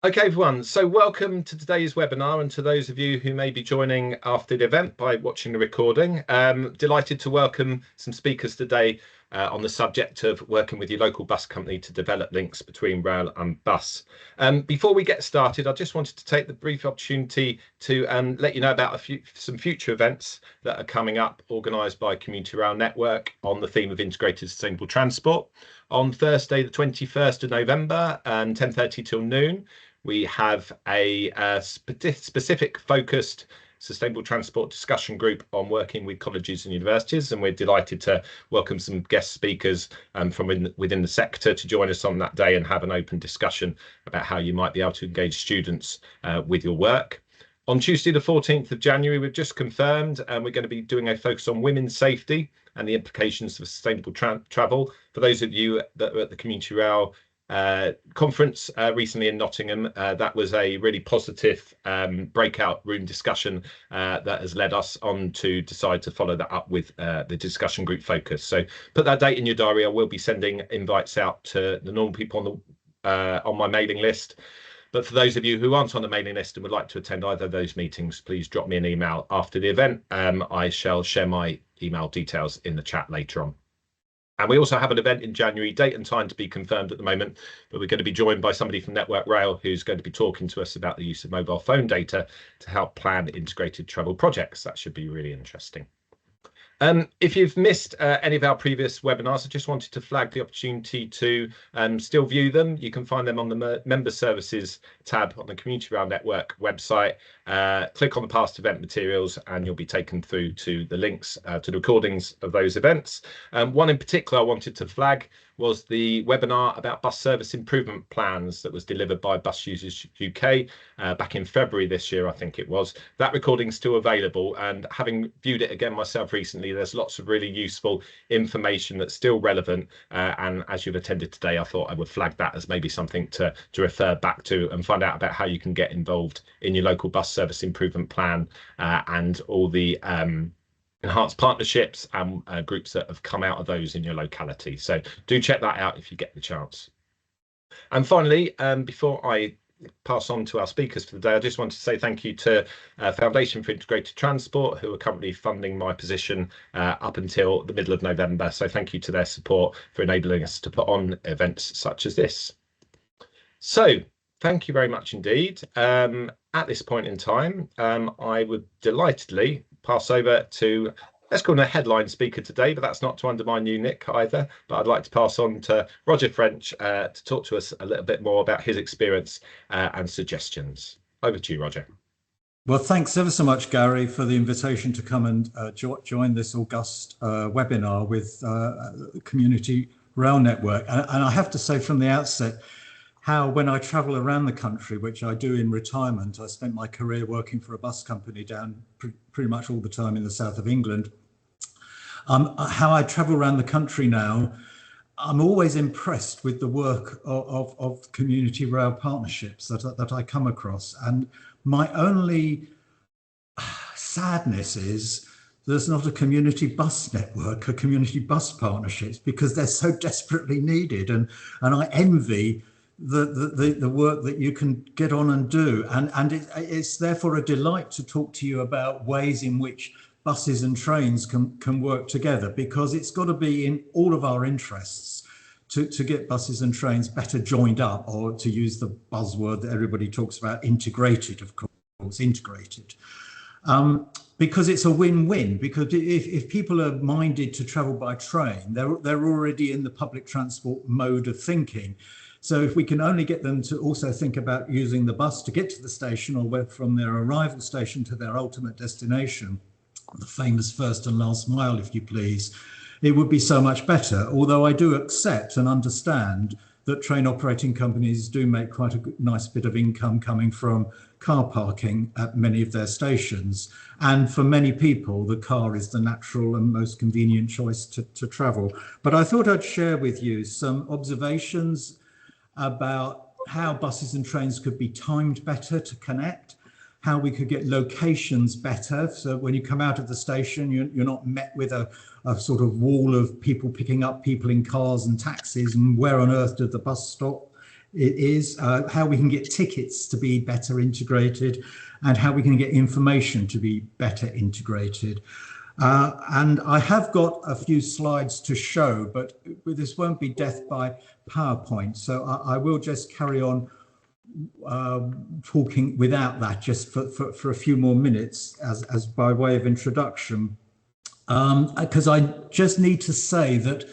Okay, everyone. So welcome to today's webinar, and to those of you who may be joining after the event by watching the recording. Delighted to welcome some speakers today on the subject of working with your local bus company to develop links between rail and bus. Before we get started, I just wanted to take the brief opportunity to let you know about some future events that are coming up, organised by Community Rail Network on the theme of integrated sustainable transport. On Thursday, the 21st of November, 10:30 till noon, we have a specific focused sustainable transport discussion group on working with colleges and universities, and we're delighted to welcome some guest speakers from within the sector to join us on that day and have an open discussion about how you might be able to engage students with your work. On Tuesday, the 14th of January, we've just confirmed, and we're going to be doing a focus on women's safety and the implications of sustainable travel. For those of you that are at the Community Rail conference recently in Nottingham, that was a really positive breakout room discussion that has led us on to decide to follow that up with the discussion group focus. So put that date in your diary. I will be sending invites out to the normal people on my mailing list. But for those of you who aren't on the mailing list and would like to attend either of those meetings, please drop me an email after the event. I shall share my email details in the chat later on. And we also have an event in January, date and time to be confirmed at the moment, but we're going to be joined by somebody from Network Rail who's going to be talking to us about the use of mobile phone data to help plan integrated travel projects. That should be really interesting. If you've missed any of our previous webinars, I just wanted to flag the opportunity to still view them. You can find them on the Member Services tab on the Community Rail Network website. Click on the past event materials and you'll be taken through to the links to the recordings of those events. One in particular I wanted to flag was the webinar about bus service improvement plans that was delivered by Bus Users UK back in February this year, I think it was. That recording's still available, and having viewed it again myself recently, there's lots of really useful information that's still relevant, and as you've attended today, I thought I would flag that as maybe something to refer back to and find out about how you can get involved in your local bus service improvement plan and all the enhanced partnerships and groups that have come out of those in your locality. So do check that out if you get the chance. And finally, before I pass on to our speakers for the day, I just want to say thank you to Foundation for Integrated Transport, who are currently funding my position up until the middle of November. So thank you to their support for enabling us to put on events such as this. So thank you very much indeed. At this point in time, I would delightedly pass over to, let's call him a headline speaker today, but that's not to undermine you, Nick, either. But I'd like to pass on to Roger French to talk to us a little bit more about his experience and suggestions. Over to you, Roger. Well, thanks ever so much, Gary, for the invitation to come and join this august webinar with Community Rail Network. And I have to say from the outset, how when I travel around the country, which I do in retirement, I spent my career working for a bus company down pretty much all the time in the south of England. How I travel around the country now, I'm always impressed with the work of community rail partnerships that I come across. And my only sadness is there's not a community bus network, a community bus partnerships, because they're so desperately needed. And I envy the work that you can get on and do, and it's therefore a delight to talk to you about ways in which buses and trains can work together, because it's got to be in all of our interests to get buses and trains better joined up, or to use the buzzword that everybody talks about, integrated, of course, integrated. Because it's a win-win, because if people are minded to travel by train, they're already in the public transport mode of thinking. So if we can only get them to also think about using the bus to get to the station, or from their arrival station to their ultimate destination, the famous first and last mile, if you please, it would be so much better. Although I do accept and understand that train operating companies do make quite a nice bit of income coming from car parking at many of their stations. And for many people, the car is the natural and most convenient choice to travel. But I thought I'd share with you some observations about how buses and trains could be timed better to connect, how we could get locations better. So when you come out of the station, you're not met with a sort of wall of people picking up people in cars and taxis, and where on earth did the bus stop? is, how we can get tickets to be better integrated, and how we can get information to be better integrated. And I have got a few slides to show, but this won't be death by PowerPoint. So I will just carry on talking without that, just for a few more minutes as by way of introduction. Because I just need to say that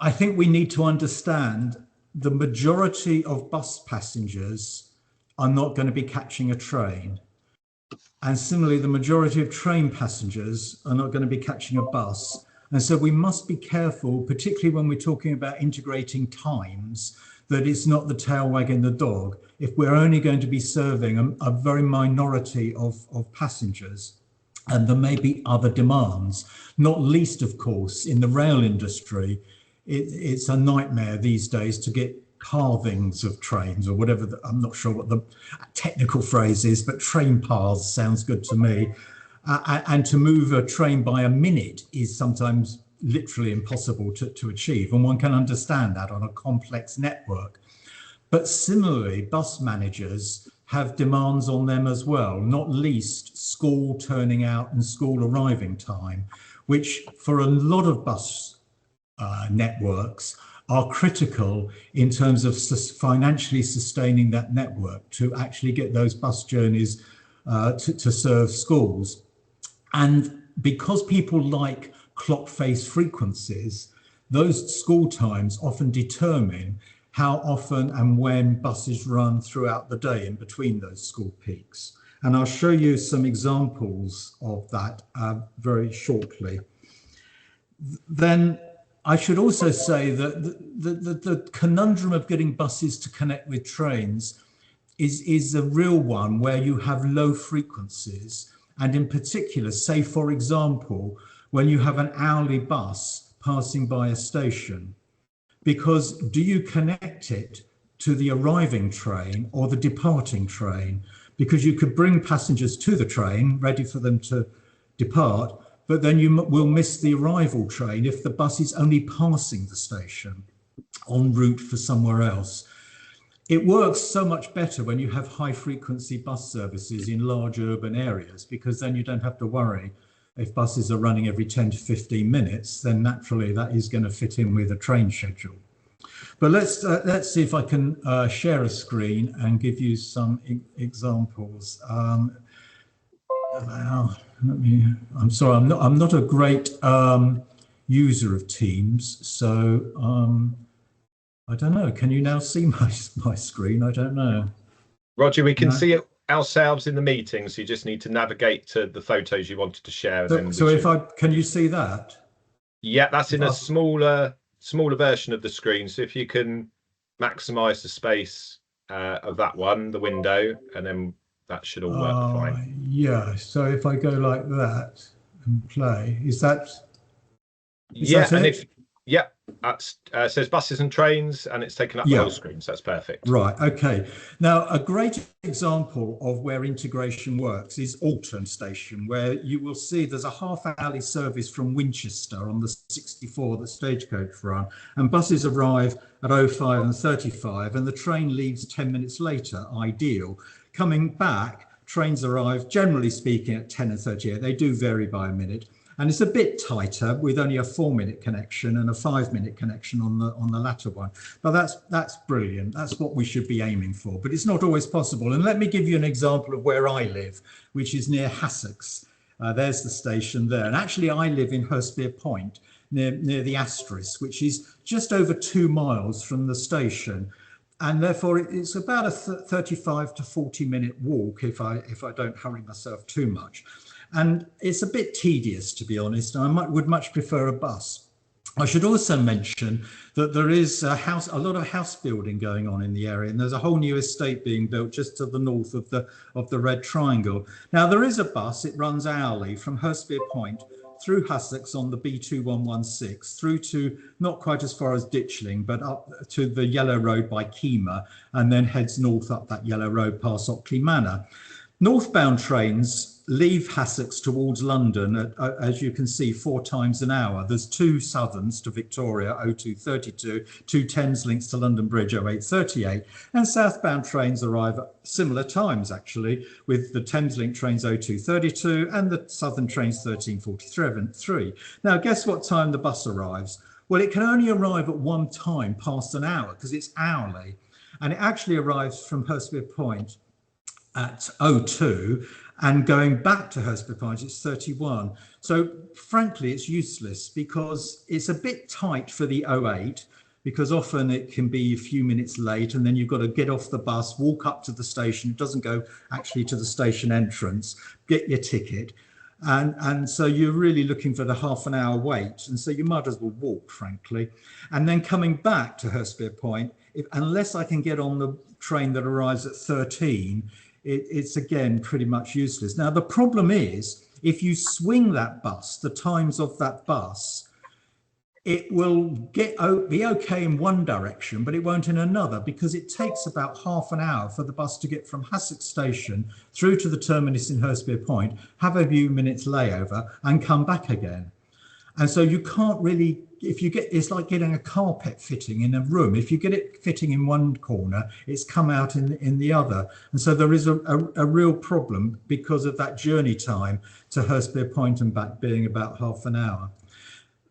I think we need to understand the majority of bus passengers are not going to be catching a train. And similarly, the majority of train passengers are not going to be catching a bus. And so we must be careful, particularly when we're talking about integrating times, that it's not the tail wagging the dog. If we're only going to be serving a very minority of passengers, and there may be other demands, not least, of course, in the rail industry, it's a nightmare these days to get pathings of trains, or whatever, I'm not sure what the technical phrase is, but train paths sounds good to me. And to move a train by a minute is sometimes literally impossible to achieve. And one can understand that on a complex network. But similarly, bus managers have demands on them as well, not least school turning out and school arriving time, which for a lot of bus networks are critical in terms of financially sustaining that network to actually get those bus journeys to serve schools. And because people like clock face frequencies, those school times often determine how often and when buses run throughout the day in between those school peaks. And I'll show you some examples of that very shortly. Then I should also say that the conundrum of getting buses to connect with trains is a real one where you have low frequencies. And in particular, say, for example, when you have an hourly bus passing by a station, because do you connect it to the arriving train or the departing train? Because you could bring passengers to the train ready for them to depart, but then you will miss the arrival train if the bus is only passing the station en route for somewhere else. It works so much better when you have high frequency bus services in large urban areas, because then you don't have to worry if buses are running every 10 to 15 minutes, then naturally that is going to fit in with a train schedule. But let's see if I can share a screen and give you some examples. I'm sorry, I'm not a great user of Teams, so I don't know. Can you now see my screen? I don't know. Roger, we can see it ourselves in the meeting, so you just need to navigate to the photos you wanted to share. Can you see that? Yeah, that's in a smaller version of the screen. So if you can maximize the space of that one, the window, and then that should all work fine. Yeah, so if I go like that and play, is that that and it? That says buses and trains, and it's taken up the whole screen, so that's perfect. Right, okay. Now, a great example of where integration works is Alton Station, where you will see there's a half-hourly service from Winchester on the 64 that Stagecoach run, and buses arrive at 05 and 35, and the train leaves 10 minutes later, ideal. Coming back, trains arrive, generally speaking, at 10 and 38. They do vary by a minute. And it's a bit tighter with only a 4-minute connection and a 5-minute connection on the latter one. But that's brilliant. That's what we should be aiming for. But it's not always possible. And let me give you an example of where I live, which is near Hassocks. There's the station there. And actually, I live in Hurstbeer Point, near the Asterisk, which is just over 2 miles from the station. And therefore, it's about a 35 to 40-minute walk if I don't hurry myself too much. And it's a bit tedious, to be honest. I would much prefer a bus. I should also mention that there is a lot of house building going on in the area, and there's a whole new estate being built just to the north of the Red Triangle. Now, there is a bus. It runs hourly from Hurstbeer Point through Hassocks on the B2116, through to not quite as far as Ditchling, but up to the Yellow Road by Kemah, and then heads north up that Yellow Road past Ockley Manor. Northbound trains leave Hassocks towards London, as you can see, 4 times an hour. There's 2 Southerns to Victoria, 0232, 2 Thames links to London Bridge, 0838, and southbound trains arrive at similar times, actually, with the Thames link trains 0232 and the Southern trains 1343. Now, guess what time the bus arrives? Well, it can only arrive at one time past an hour because it's hourly, and it actually arrives from Hurstpere Point at 02, and going back to Hurstpere Point, it's 31. So frankly, it's useless because it's a bit tight for the 08, because often it can be a few minutes late and then you've got to get off the bus, walk up to the station. It doesn't go actually to the station entrance, get your ticket. And so you're really looking for the half an hour wait. And so you might as well walk, frankly. And then coming back to Hurstpere Point, unless I can get on the train that arrives at 13, it's again pretty much useless. Now, the problem is, if you swing that bus, the times of that bus, it will be okay in one direction, but it won't in another, because it takes about half an hour for the bus to get from Hassocks Station through to the terminus in Hurstpere Point, have a few minutes layover and come back again. And so you can't really, it's like getting a carpet fitting in a room. If you get it fitting in one corner, it's come out in the other. And so there is a real problem because of that journey time to Hurstpere Point and back being about half an hour.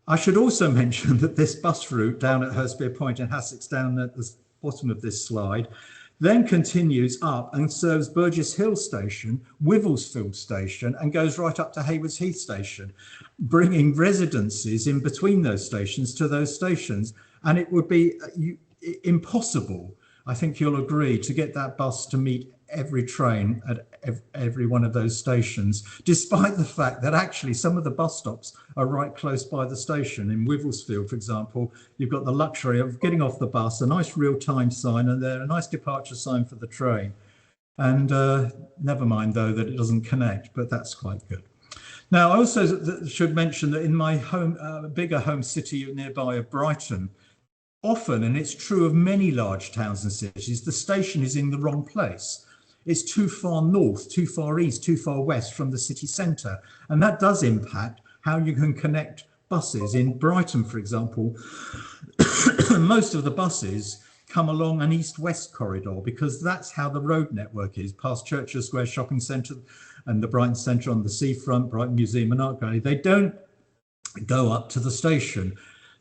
I should also mention that this bus route down at Hurstpere Point and Hassocks, down at the bottom of this slide, then continues up and serves Burgess Hill Station, Wivelsfield Station, and goes right up to Haywards Heath Station, bringing residences in between those stations to those stations. And it would be impossible, I think you'll agree, to get that bus to meet every train at every one of those stations, despite the fact that actually some of the bus stops are right close by the station. In Wivelsfield, for example, you've got the luxury of getting off the bus, a nice real-time sign, and there a nice departure sign for the train. And never mind, though, that it doesn't connect, but that's quite good. Now, I also should mention that in my bigger home city nearby of Brighton, often, and it's true of many large towns and cities, the station is in the wrong place. It's too far north, too far east, too far west from the city centre. And that does impact how you can connect buses. In Brighton, for example, most of the buses come along an east-west corridor because that's how the road network is, past Churchill Square Shopping Centre and the Brighton Centre on the seafront, Brighton Museum and Art Gallery. They don't go up to the station.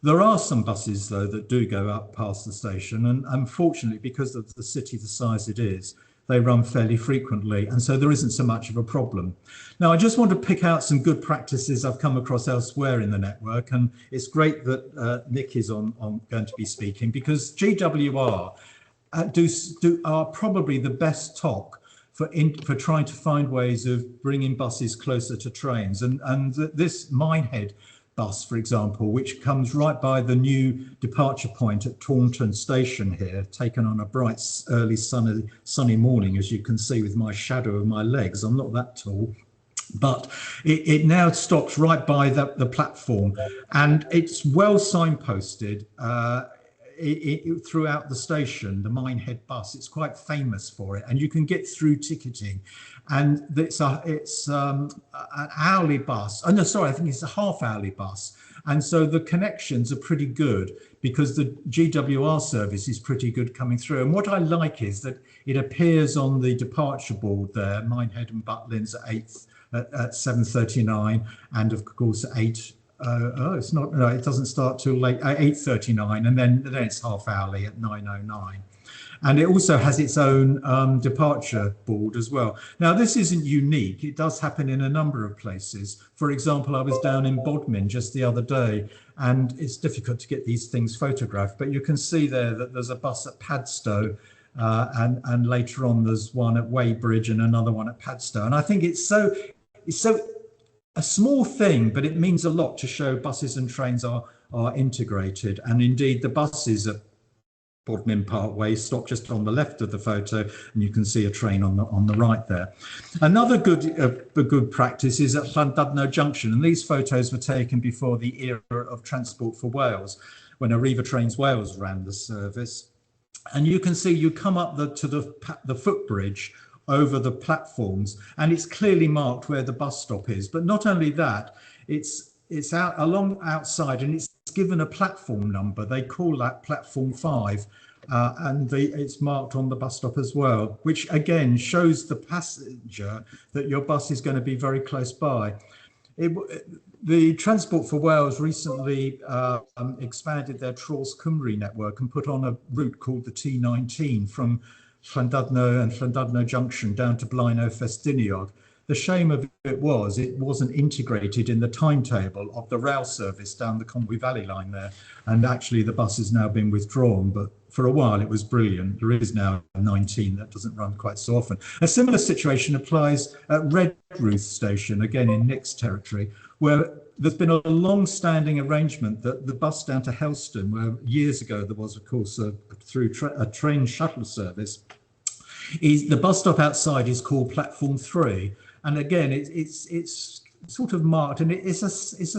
There are some buses, though, that do go up past the station. And unfortunately, because of the city the size it is, they run fairly frequently, and so there isn't so much of a problem. Now, I just want to pick out some good practices I've come across elsewhere in the network, and it's great that Nick is going to be speaking, because GWR are probably the best talk for trying to find ways of bringing buses closer to trains. And this Minehead bus, for example, which comes right by the new departure point at Taunton Station here, taken on a bright, early sunny morning, as you can see with my shadow of my legs. I'm not that tall, but it now stops right by the platform, and it's well signposted throughout the station, the Minehead bus. It's quite famous for it, and you can get through ticketing. And it's an hourly bus. Oh, no, sorry, I think it's a half-hourly bus. And so the connections are pretty good because the GWR service is pretty good coming through. And what I like is that it appears on the departure board there, Minehead and Butlins at 7:39, and of course at 8. It's not. No, it doesn't start till late 8:39, and then it's half hourly at 9:09. And it also has its own departure board as well. Now, this isn't unique. It does happen in a number of places. For example, I was down in Bodmin just the other day, and it's difficult to get these things photographed, but you can see there that there's a bus at Padstow, and later on there's one at Weybridge and another one at Padstow. And I think it's so a small thing, but it means a lot to show buses and trains are integrated. And indeed, the buses at Bodmin Parkway stop just on the left of the photo, and you can see a train on the right there. Another good practice is at Llandudno Junction, and these photos were taken before the era of Transport for Wales, when Arriva Trains Wales ran the service. And you can see you come up to the footbridge over the platforms, and it's clearly marked where the bus stop is. But not only that, it's out along outside, and it's given a platform number. They call that platform 5, and it's marked on the bus stop as well, which again shows the passenger that your bus is going to be very close by. The Transport for Wales recently expanded their Trawls Cymru network and put on a route called the T19 from Llandudno and Llandudno Junction down to Blaenau Festiniog. The shame of it wasn't integrated in the timetable of the rail service down the Conwy Valley line there. And actually the bus has now been withdrawn, but for a while it was brilliant. There is now 19 that doesn't run quite so often. A similar situation applies at Redruth Station, again in Nix territory, where there's been a long-standing arrangement that the bus down to Helston, where years ago there was, of course, a train shuttle service, the bus stop outside is called Platform 3. And again, it's sort of marked, and it's a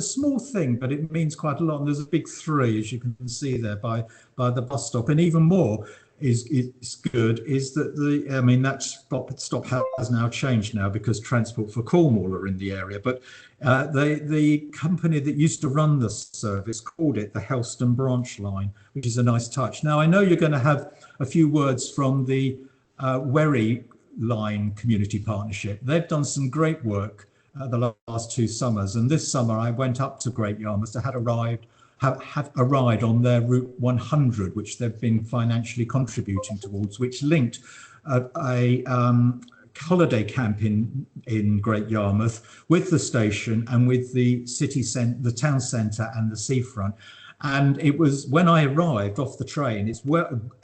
small thing, but it means quite a lot. And there's a big 3, as you can see there, by the bus stop. And even more is good is that that stop has now changed now because Transport for Cornwall are in the area. But the company that used to run the service called it the Helston Branch Line, which is a nice touch. Now I know you're going to have a few words from the Wherry Line Community Partnership. They've done some great work the last 2 summers, and this summer I went up to Great Yarmouth to have a ride on their Route 100, which they've been financially contributing towards, which linked a holiday camp in Great Yarmouth with the station and with the the town centre and the seafront. And it was when I arrived off the train, it's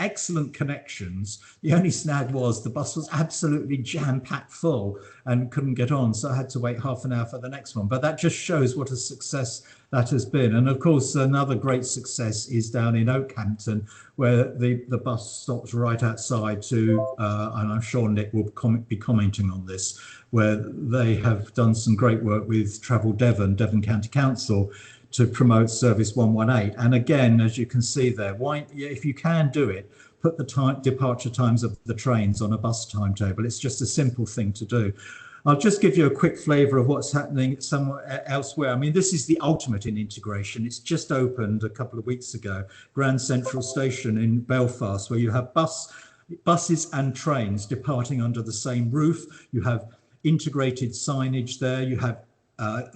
excellent connections. The only snag was the bus was absolutely jam-packed full and couldn't get on. So I had to wait half an hour for the next one. But that just shows what a success that has been. And of course, another great success is down in Oakhampton, where the bus stops right outside and I'm sure Nick will be commenting on this, where they have done some great work with Travel Devon County Council, to promote Service 118. And again, as you can see there, if you can do it, put the departure times of the trains on a bus timetable. It's just a simple thing to do. I'll just give you a quick flavour of what's happening somewhere elsewhere. I mean, this is the ultimate in integration. It's just opened a couple of weeks ago, Grand Central Station in Belfast, where you have buses and trains departing under the same roof. You have integrated signage there. You have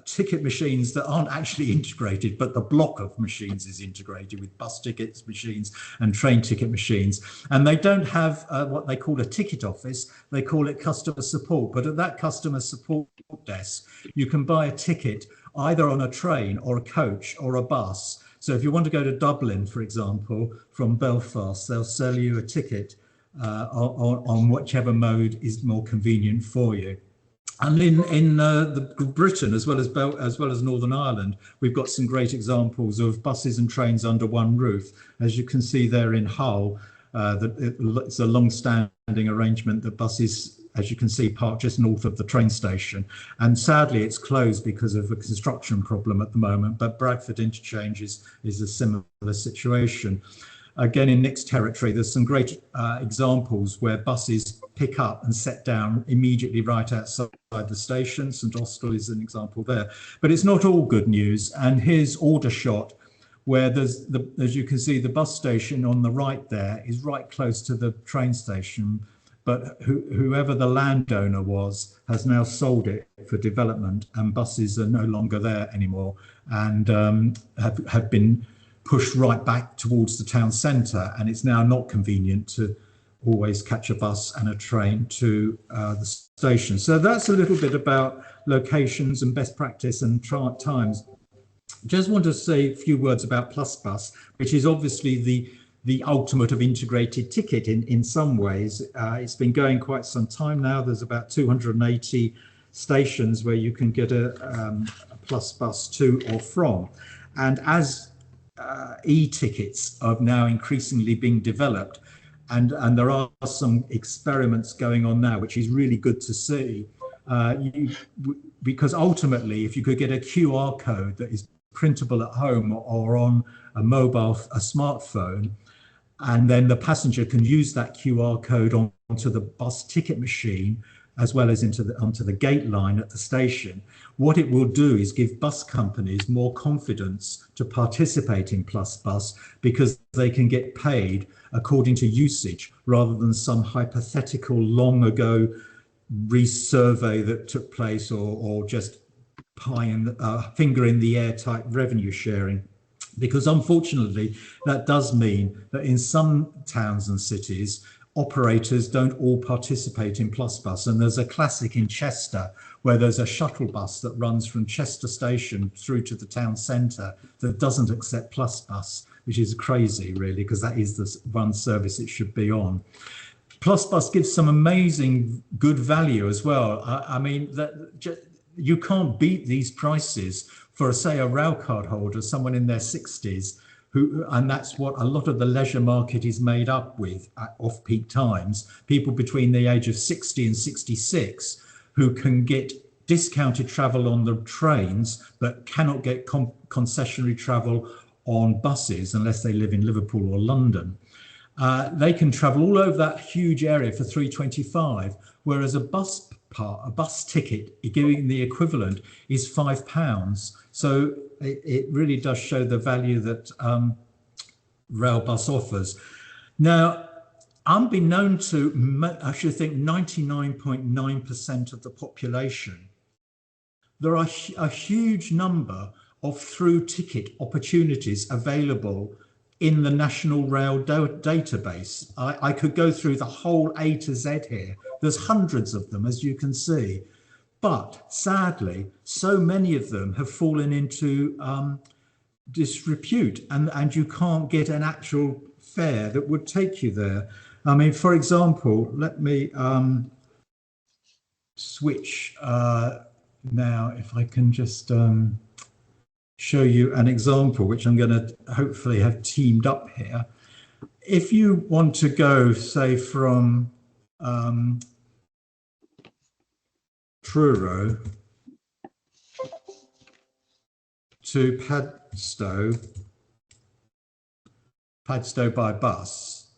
ticket machines that aren't actually integrated, but the block of machines is integrated with bus tickets machines and train ticket machines. And they don't have what they call a ticket office, they call it customer support. But at that customer support desk, you can buy a ticket either on a train or a coach or a bus. So if you want to go to Dublin, for example, from Belfast, they'll sell you a ticket on whichever mode is more convenient for you. And in Britain, as well as Northern Ireland, we've got some great examples of buses and trains under one roof. As you can see there in Hull, it's a long-standing arrangement that buses, as you can see, park just north of the train station. And sadly, it's closed because of a construction problem at the moment, but Bradford Interchange is a similar situation. Again, in Nix territory, there's some great examples where buses pick up and set down immediately right outside the station. St Austell is an example there. But it's not all good news. And here's Aldershot, where there's as you can see, the bus station on the right there is right close to the train station. But whoever the landowner was has now sold it for development, and buses are no longer there anymore and have been pushed right back towards the town centre, and it's now not convenient to always catch a bus and a train to the station. So that's a little bit about locations and best practice and times. Just want to say a few words about Plus Bus, which is obviously the ultimate of integrated ticket in some ways. It's been going quite some time now. There's about 280 stations where you can get a Plus Bus to or from. And as e-tickets are now increasingly being developed, and there are some experiments going on now, which is really good to see, because ultimately, if you could get a QR code that is printable at home or on a smartphone, and then the passenger can use that QR code onto the bus ticket machine as well as onto the gate line at the station. What it will do is give bus companies more confidence to participate in Plus Bus, because they can get paid according to usage rather than some hypothetical long ago resurvey that took place, or just finger in the air type revenue sharing. Because unfortunately, that does mean that in some towns and cities, operators don't all participate in Plus Bus. And there's a classic in Chester where there's a shuttle bus that runs from Chester station through to the town centre that doesn't accept Plus Bus, which is crazy really, because that is the one service it should be on. Plus Bus gives some amazing good value as well. I mean, you can't beat these prices for, say, a rail card holder, someone in their 60s, and that's what a lot of the leisure market is made up with at off-peak times, people between the age of 60 and 66 who can get discounted travel on the trains but cannot get concessionary travel on buses unless they live in Liverpool or London. They can travel all over that huge area for £3.25, whereas a bus ticket, giving the equivalent, is £5. So it really does show the value that rail bus offers. Now, unbeknown to, I should think, 99.9% of the population, there are a huge number of through ticket opportunities available in the National Rail database. I could go through the whole A to Z here. There's hundreds of them, as you can see. But sadly, so many of them have fallen into disrepute, and you can't get an actual fare that would take you there. I mean, for example, let me switch now, if I can just show you an example, which I'm going to hopefully have teamed up here. If you want to go, say, from Truro to Padstow by bus,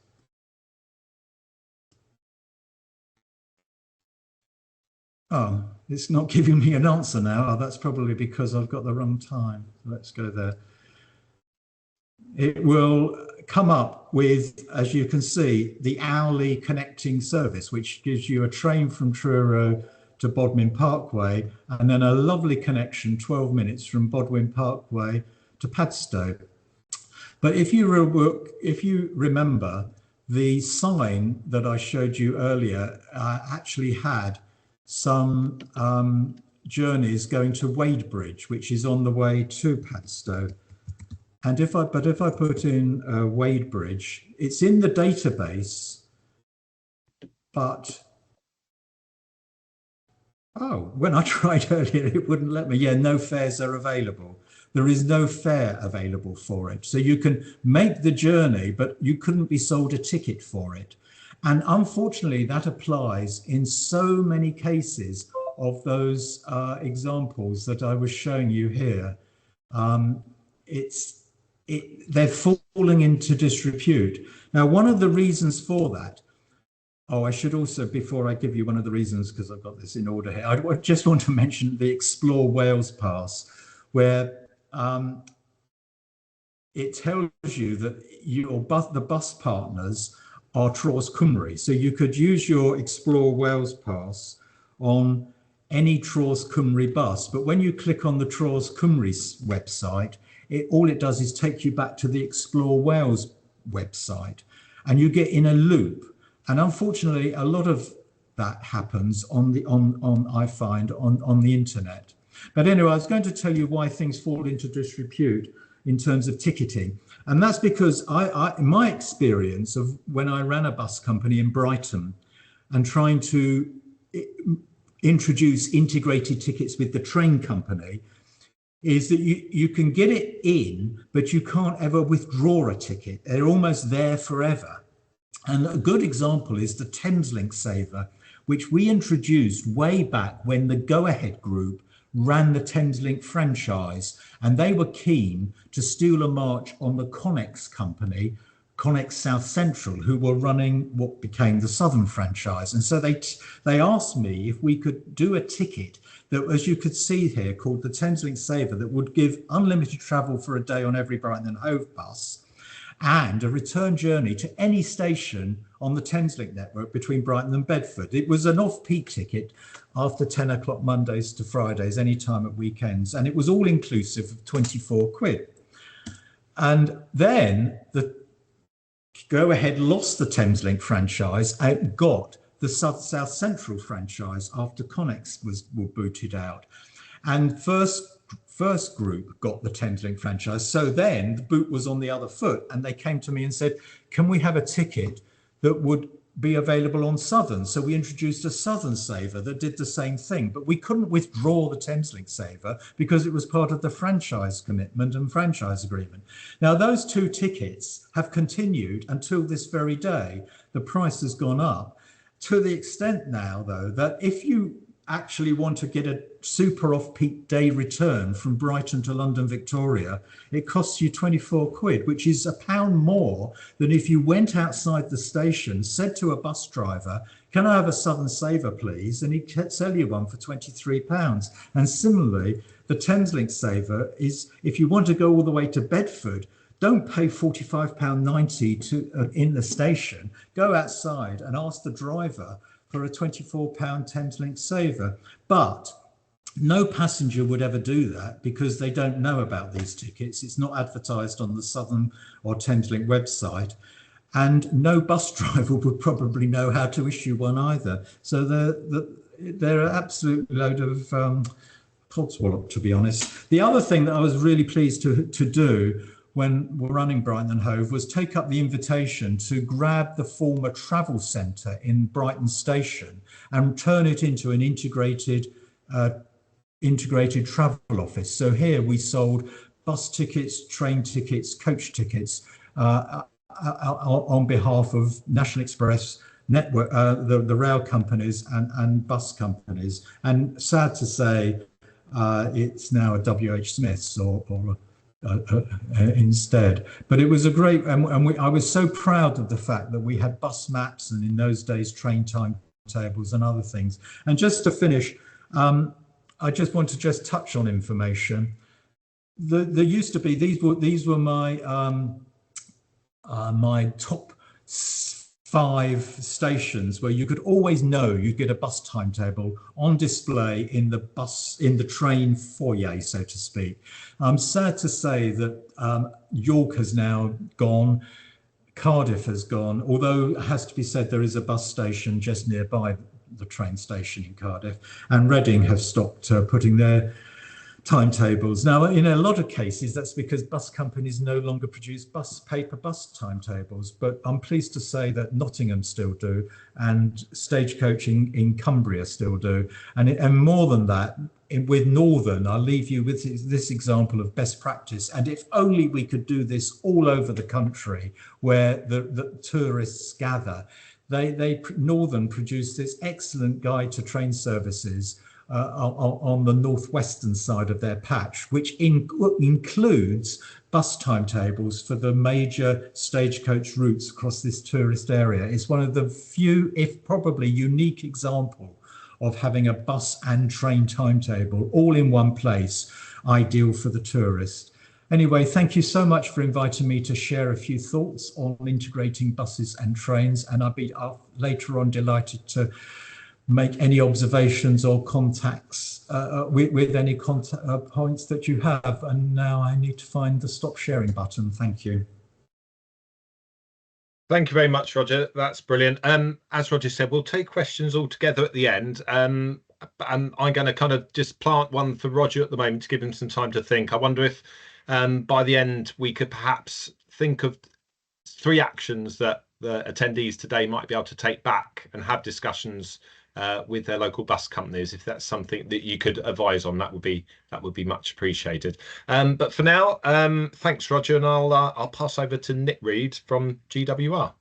oh, it's not giving me an answer now. Oh, that's probably because I've got the wrong time. Let's go there. It will come up with, as you can see, the hourly connecting service, which gives you a train from Truro to Bodmin Parkway, and then a lovely connection, 12 minutes from Bodmin Parkway to Padstow. But if you remember, the sign that I showed you earlier actually had some journeys going to Wadebridge, which is on the way to Padstow. And if I put in Wadebridge, it's in the database, but oh, when I tried earlier, it wouldn't let me. Yeah, no fares are available. There is no fare available for it. So you can make the journey, but you couldn't be sold a ticket for it. And unfortunately, that applies in so many cases of those examples that I was showing you here. They're falling into disrepute. Now, one of the reasons for that, oh, I should also, before I give you one of the reasons, because I've got this in order here, I just want to mention the Explore Wales Pass, where it tells you that the bus partners are Tros Cymru. So you could use your Explore Wales Pass on any Tros Cymru bus. But when you click on the Tros Cymru website, all it does is take you back to the Explore Wales website, and you get in a loop. And unfortunately, a lot of that happens I find on the internet. But anyway, I was going to tell you why things fall into disrepute in terms of ticketing. And that's because in my experience of when I ran a bus company in Brighton and trying to introduce integrated tickets with the train company, is that you can get it in, but you can't ever withdraw a ticket. They're almost there forever. And a good example is the Thameslink Saver, which we introduced way back when the Go Ahead Group ran the Thameslink franchise, and they were keen to steal a march on the Connex company, Connex South Central, who were running what became the Southern franchise. And so they asked me if we could do a ticket that, as you could see here, called the Thameslink Saver, that would give unlimited travel for a day on every Brighton and Hove bus and a return journey to any station on the Thameslink network between Brighton and Bedford. It was an off-peak ticket after 10 o'clock Mondays to Fridays, any time at weekends, and it was all inclusive of 24 quid. And then the Go Ahead lost the Thameslink franchise and got the South Central franchise after Connex were booted out. And First Group got the Thameslink franchise. So then the boot was on the other foot, and they came to me and said, can we have a ticket that would be available on Southern? So we introduced a Southern Saver that did the same thing, but we couldn't withdraw the Thameslink Saver because it was part of the franchise commitment and franchise agreement. Now, those two tickets have continued until this very day. The price has gone up to the extent now, though, that if you actually want to get a super off-peak day return from Brighton to London Victoria, it costs you 24 quid, which is £1 more than if you went outside the station, said to a bus driver, can I have a Southern Saver, please? And he'd sell you one for £23. And similarly, the Thameslink Saver is, if you want to go all the way to Bedford, don't pay £45.90 in the station. Go outside and ask the driver for a £24 Thameslink Saver. But no passenger would ever do that because they don't know about these tickets. It's not advertised on the Southern or Thameslink website. And no bus driver would probably know how to issue one either. So they're an absolute load of codswallop, to be honest. The other thing that I was really pleased to do when we're running Brighton and Hove was take up the invitation to grab the former travel centre in Brighton Station and turn it into an integrated travel office. So here we sold bus tickets, train tickets, coach tickets on behalf of National Express network, the rail companies and bus companies. And sad to say, it's now a WH Smith's or instead. But it was a great, I was so proud of the fact that we had bus maps and in those days train timetables and other things. And just to finish, I just want to just touch on information. There used to be, these were my my top 5 stations where you could always know you'd get a bus timetable on display in the train foyer, so to speak. I'm sad to say that York has now gone, Cardiff has gone, although it has to be said there is a bus station just nearby the train station in Cardiff, and Reading have stopped putting their timetables. Now, in a lot of cases, that's because bus companies no longer produce paper bus timetables, but I'm pleased to say that Nottingham still do, and Stagecoach in Cumbria still do. And more than that, with Northern, I'll leave you with this example of best practice. And if only we could do this all over the country where the tourists gather. Northern produced this excellent guide to train services on the northwestern side of their patch, which includes bus timetables for the major Stagecoach routes across this tourist area. It's one of the few, if probably unique, example of having a bus and train timetable all in one place, ideal for the tourist. Anyway, thank you so much for inviting me to share a few thoughts on integrating buses and trains, and I'll be later on delighted to make any observations or contacts with any points that you have. And now I need to find the stop sharing button. Thank you. Thank you very much, Roger. That's brilliant. As Roger said, we'll take questions all together at the end. And I'm going to kind of just plant one for Roger at the moment to give him some time to think. I wonder if by the end we could perhaps think of 3 actions that the attendees today might be able to take back and have discussions with their local bus companies. If that's something that you could advise on, that would be much appreciated. But for now, thanks, Roger, and I'll pass over to Nick Reed from GWR.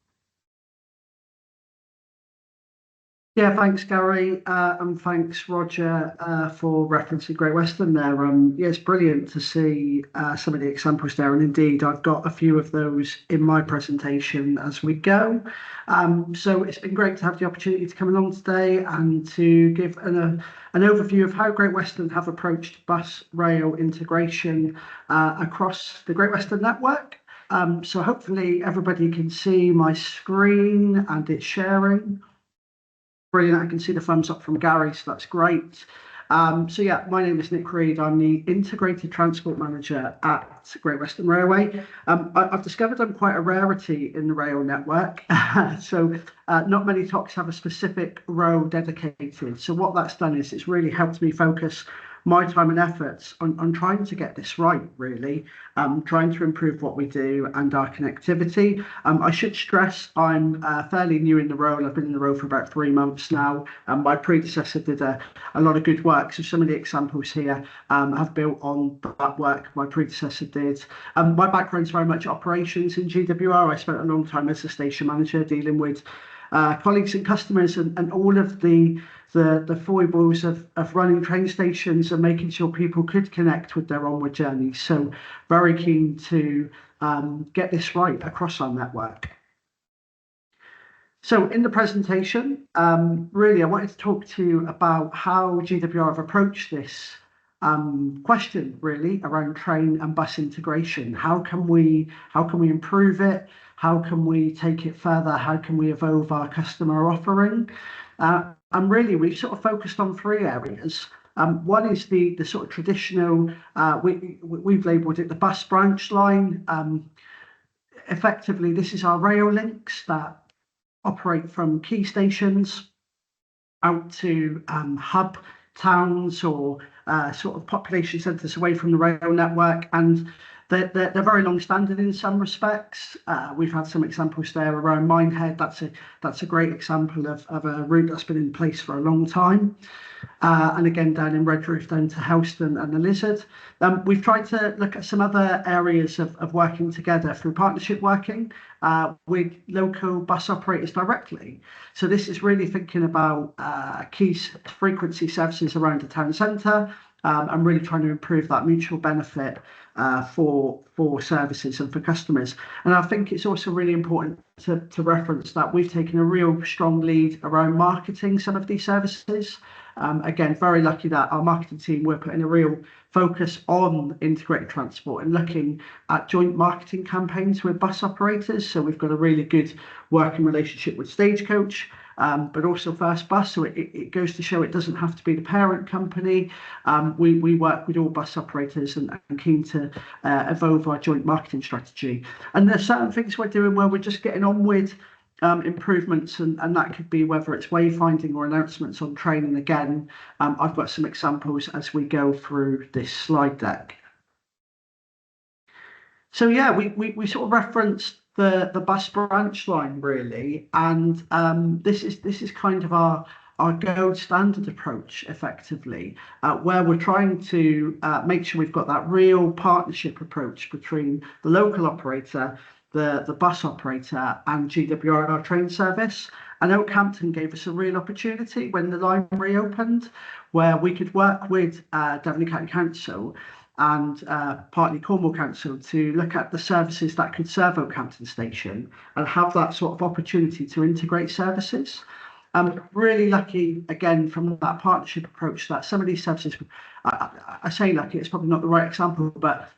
Yeah, thanks, Gary, and thanks, Roger, for referencing Great Western there. Yeah, it's brilliant to see some of the examples there, and indeed, I've got a few of those in my presentation as we go. So it's been great to have the opportunity to come along today and to give an overview of how Great Western have approached bus rail integration across the Great Western network. So hopefully everybody can see my screen and it's sharing. Brilliant. I can see the thumbs up from Gary, so that's great. So yeah, my name is Nick Reed. I'm the Integrated Transport Manager at Great Western Railway. I've discovered I'm quite a rarity in the rail network. So not many talks have a specific row dedicated. So what that's done is it's really helped me focus my time and efforts on trying to get this right, really, trying to improve what we do and our connectivity. I should stress I'm fairly new in the role. I've been in the role for about 3 months now. My predecessor did a lot of good work. So some of the examples here have built on that work my predecessor did. My background is very much operations in GWR. I spent a long time as a station manager dealing with colleagues and customers and all of the foibles of running train stations and making sure people could connect with their onward journeys. So very keen to get this right across our network. So in the presentation, really I wanted to talk to you about how GWR have approached this question really around train and bus integration. How can we improve it? How can we take it further? How can we evolve our customer offering? And really, we've sort of focused on 3 areas. One is the sort of traditional, we've labelled it the bus branch line. Effectively, this is our rail links that operate from key stations out to hub towns or sort of population centres away from the rail network, and they're very long-standing in some respects. We've had some examples there around Minehead. That's a great example of a route that's been in place for a long time. And again, down in Redruth, down to Helston and the Lizard. We've tried to look at some other areas of working together through partnership working with local bus operators directly. So this is really thinking about key frequency services around the town centre and really trying to improve that mutual benefit for services and for customers. And I think it's also really important to reference that we've taken a real strong lead around marketing some of these services. Again, very lucky that our marketing team were putting a real focus on integrated transport and looking at joint marketing campaigns with bus operators. So we've got a really good working relationship with Stagecoach, but also First Bus. So it goes to show it doesn't have to be the parent company. We work with all bus operators and keen to evolve our joint marketing strategy. And there's certain things we're doing where we're just getting on with improvements, and that could be whether it's wayfinding or announcements on training. Again, I've got some examples as we go through this slide deck. So yeah, we sort of referenced the bus branch line really, and this is kind of our gold standard approach effectively, where we're trying to make sure we've got that real partnership approach between the local operator, the bus operator and GWR and our train service. And Oakhampton gave us a real opportunity when the line reopened, where we could work with Devon County Council and partly Cornwall Council to look at the services that could serve Oakhampton Station and have that sort of opportunity to integrate services. Really lucky, again, from that partnership approach that some of these services, I say lucky, it's probably not the right example, but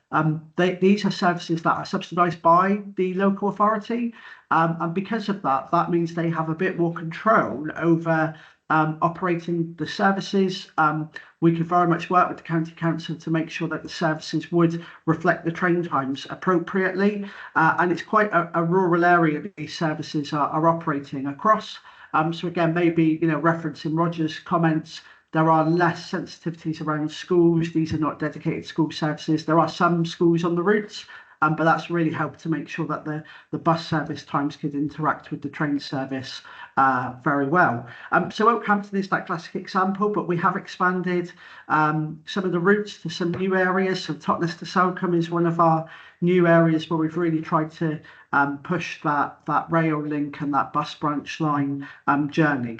these are services that are subsidised by the local authority. And because of that, that means they have a bit more control over operating the services. We could very much work with the county council to make sure that the services would reflect the train times appropriately. And it's quite a rural area that these services are operating across. So again, maybe, referencing Roger's comments, there are less sensitivities around schools. These are not dedicated school services. There are some schools on the routes, but that's really helped to make sure that the bus service times could interact with the train service very well. So Oakhampton is that classic example, but we have expanded some of the routes to some new areas. So Totnes to Salcombe is one of our new areas where we've really tried to push that rail link and that bus branch line journey.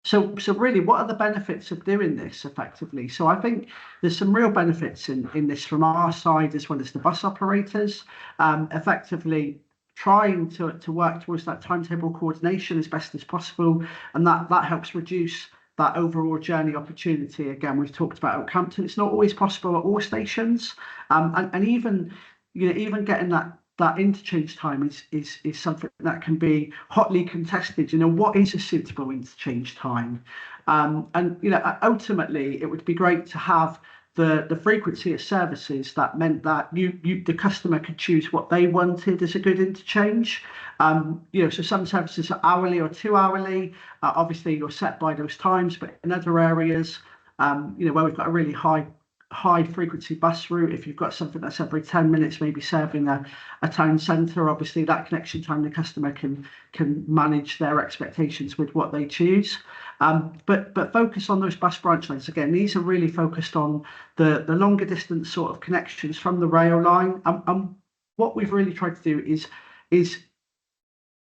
So really, what are the benefits of doing this effectively? So I think there's some real benefits in this from our side as well as the bus operators. Effectively trying to work towards that timetable coordination as best as possible, and that helps reduce that overall journey opportunity. Again, we've talked about Oakhampton. It's not always possible at all stations, and even getting that interchange time is something that can be hotly contested. What is a suitable interchange time? And ultimately, it would be great to have the frequency of services that meant that the customer could choose what they wanted as a good interchange. So some services are hourly or 2 hourly. Obviously, you're set by those times, but in other areas, where we've got a really high frequency bus route, if you've got something that's every 10 minutes, maybe serving a town centre, obviously that connection time the customer can manage their expectations with what they choose. But focus on those bus branch lines. Again, these are really focused on the longer distance sort of connections from the rail line. And what we've really tried to do is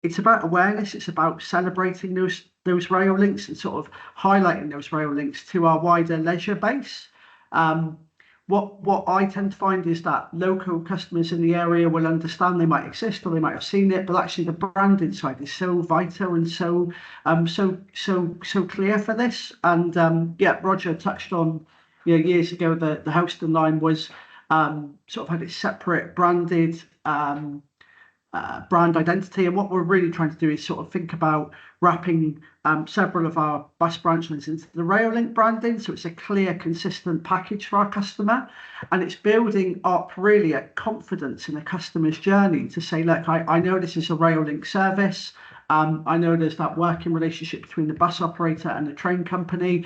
it's about awareness. It's about celebrating those rail links and sort of highlighting those rail links to our wider leisure base. What I tend to find is that local customers in the area will understand they might exist or they might have seen it, but actually the branding side is so vital and so clear for this. And Roger touched on years ago the Helston line was sort of had its separate branded brand identity, and what we're really trying to do is sort of think about wrapping several of our bus branch lines into the RailLink branding, so it's a clear, consistent package for our customer, and it's building up really a confidence in the customer's journey to say, look, I know this is a RailLink service. I know there's that working relationship between the bus operator and the train company.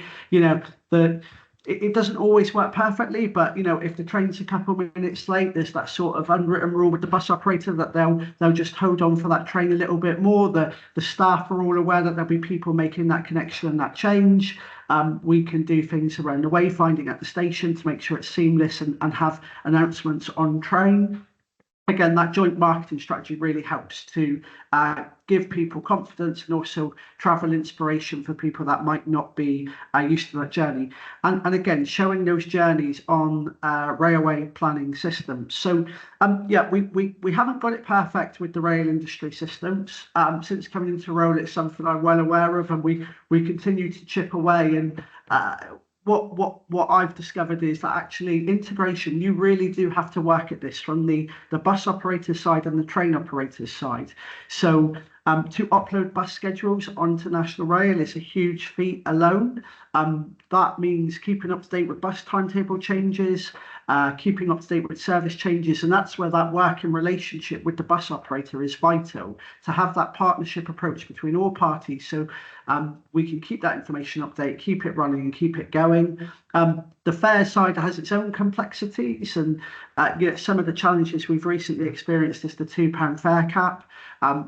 It doesn't always work perfectly, but if the train's a couple of minutes late, there's that sort of unwritten rule with the bus operator that they'll just hold on for that train a little bit more. The staff are all aware that there'll be people making that connection and that change. We can do things around the wayfinding at the station to make sure it's seamless and have announcements on train. Again, that joint marketing strategy really helps to give people confidence and also travel inspiration for people that might not be used to that journey. And again, showing those journeys on railway planning systems. So we haven't got it perfect with the rail industry systems. Since coming into role, it's something I'm well aware of, and we continue to chip away. And what I've discovered is that actually integration, you really do have to work at this from the bus operator side and the train operator's side. So to upload bus schedules onto National Rail is a huge feat alone. That means keeping up to date with bus timetable changes, keeping up to date with service changes, and that's where that working relationship with the bus operator is vital, to have that partnership approach between all parties, so we can keep that information update, keep it running and keep it going. The fare side has its own complexities, and some of the challenges we've recently experienced is the £2 fare cap.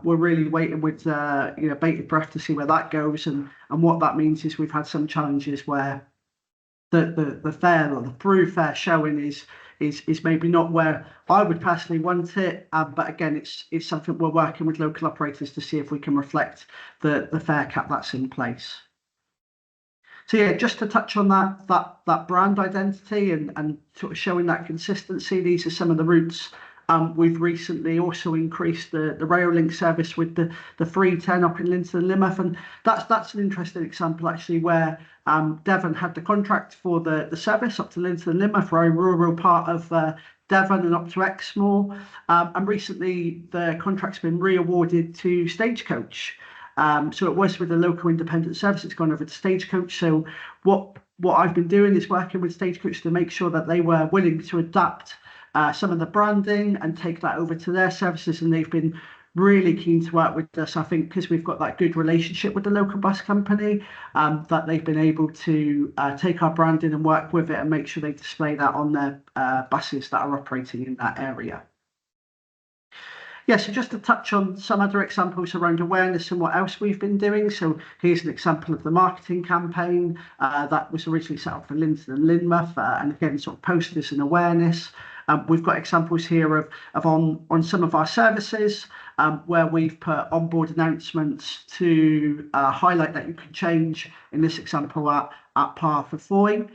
We're really waiting with bated breath to see where that goes, and what that means is we've had some challenges where the fare or the through fare showing is maybe not where I would personally want it, but again, it's something we're working with local operators to see if we can reflect the fare cap that's in place. So just to touch on that brand identity and sort of showing that consistency, these are some of the routes. We've recently also increased the RailLink service with the 310 up in Linton and Lynmouth, and that's an interesting example actually where Devon had the contract for the service up to Linton and Lynmouth, very rural part of Devon and up to Exmoor, and recently the contract's been re-awarded to Stagecoach. So it was with the local independent service, it's gone over to Stagecoach. So what I've been doing is working with Stagecoach to make sure that they were willing to adapt some of the branding and take that over to their services, and they've been really keen to work with us, I think, because we've got that good relationship with the local bus company, that they've been able to take our branding and work with it and make sure they display that on their buses that are operating in that area. So just to touch on some other examples around awareness and what else we've been doing. So here's an example of the marketing campaign that was originally set up for Linton and Lynmouth, and again, sort of posters and awareness. We've got examples here of on some of our services. where we've put onboard announcements to highlight that you can change, in this example, at par for Foyne.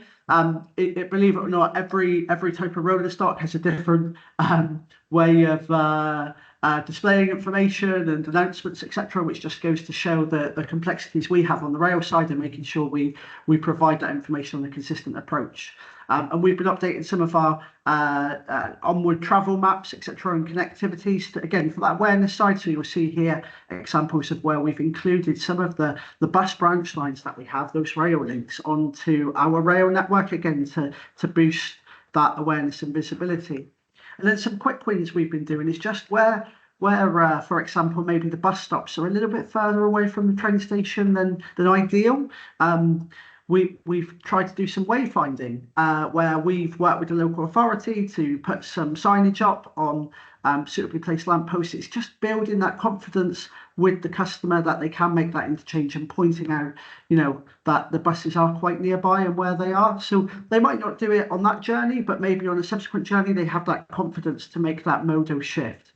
Believe it or not, every type of roller stock has a different way of displaying information and announcements, etc., which just goes to show the complexities we have on the rail side and making sure we provide that information on a consistent approach. And we've been updating some of our onward travel maps, etc., and connectivities again for that awareness side. So you'll see here examples of where we've included some of the bus branch lines that we have, those rail links, onto our rail network, again to boost that awareness and visibility. And then some quick wins we've been doing is just where for example, maybe the bus stops are a little bit further away from the train station than ideal. We've tried to do some wayfinding where we've worked with the local authority to put some signage up on suitably placed lampposts. It's just building that confidence with the customer that they can make that interchange and pointing out, that the buses are quite nearby and where they are. So they might not do it on that journey, but maybe on a subsequent journey, they have that confidence to make that modal shift.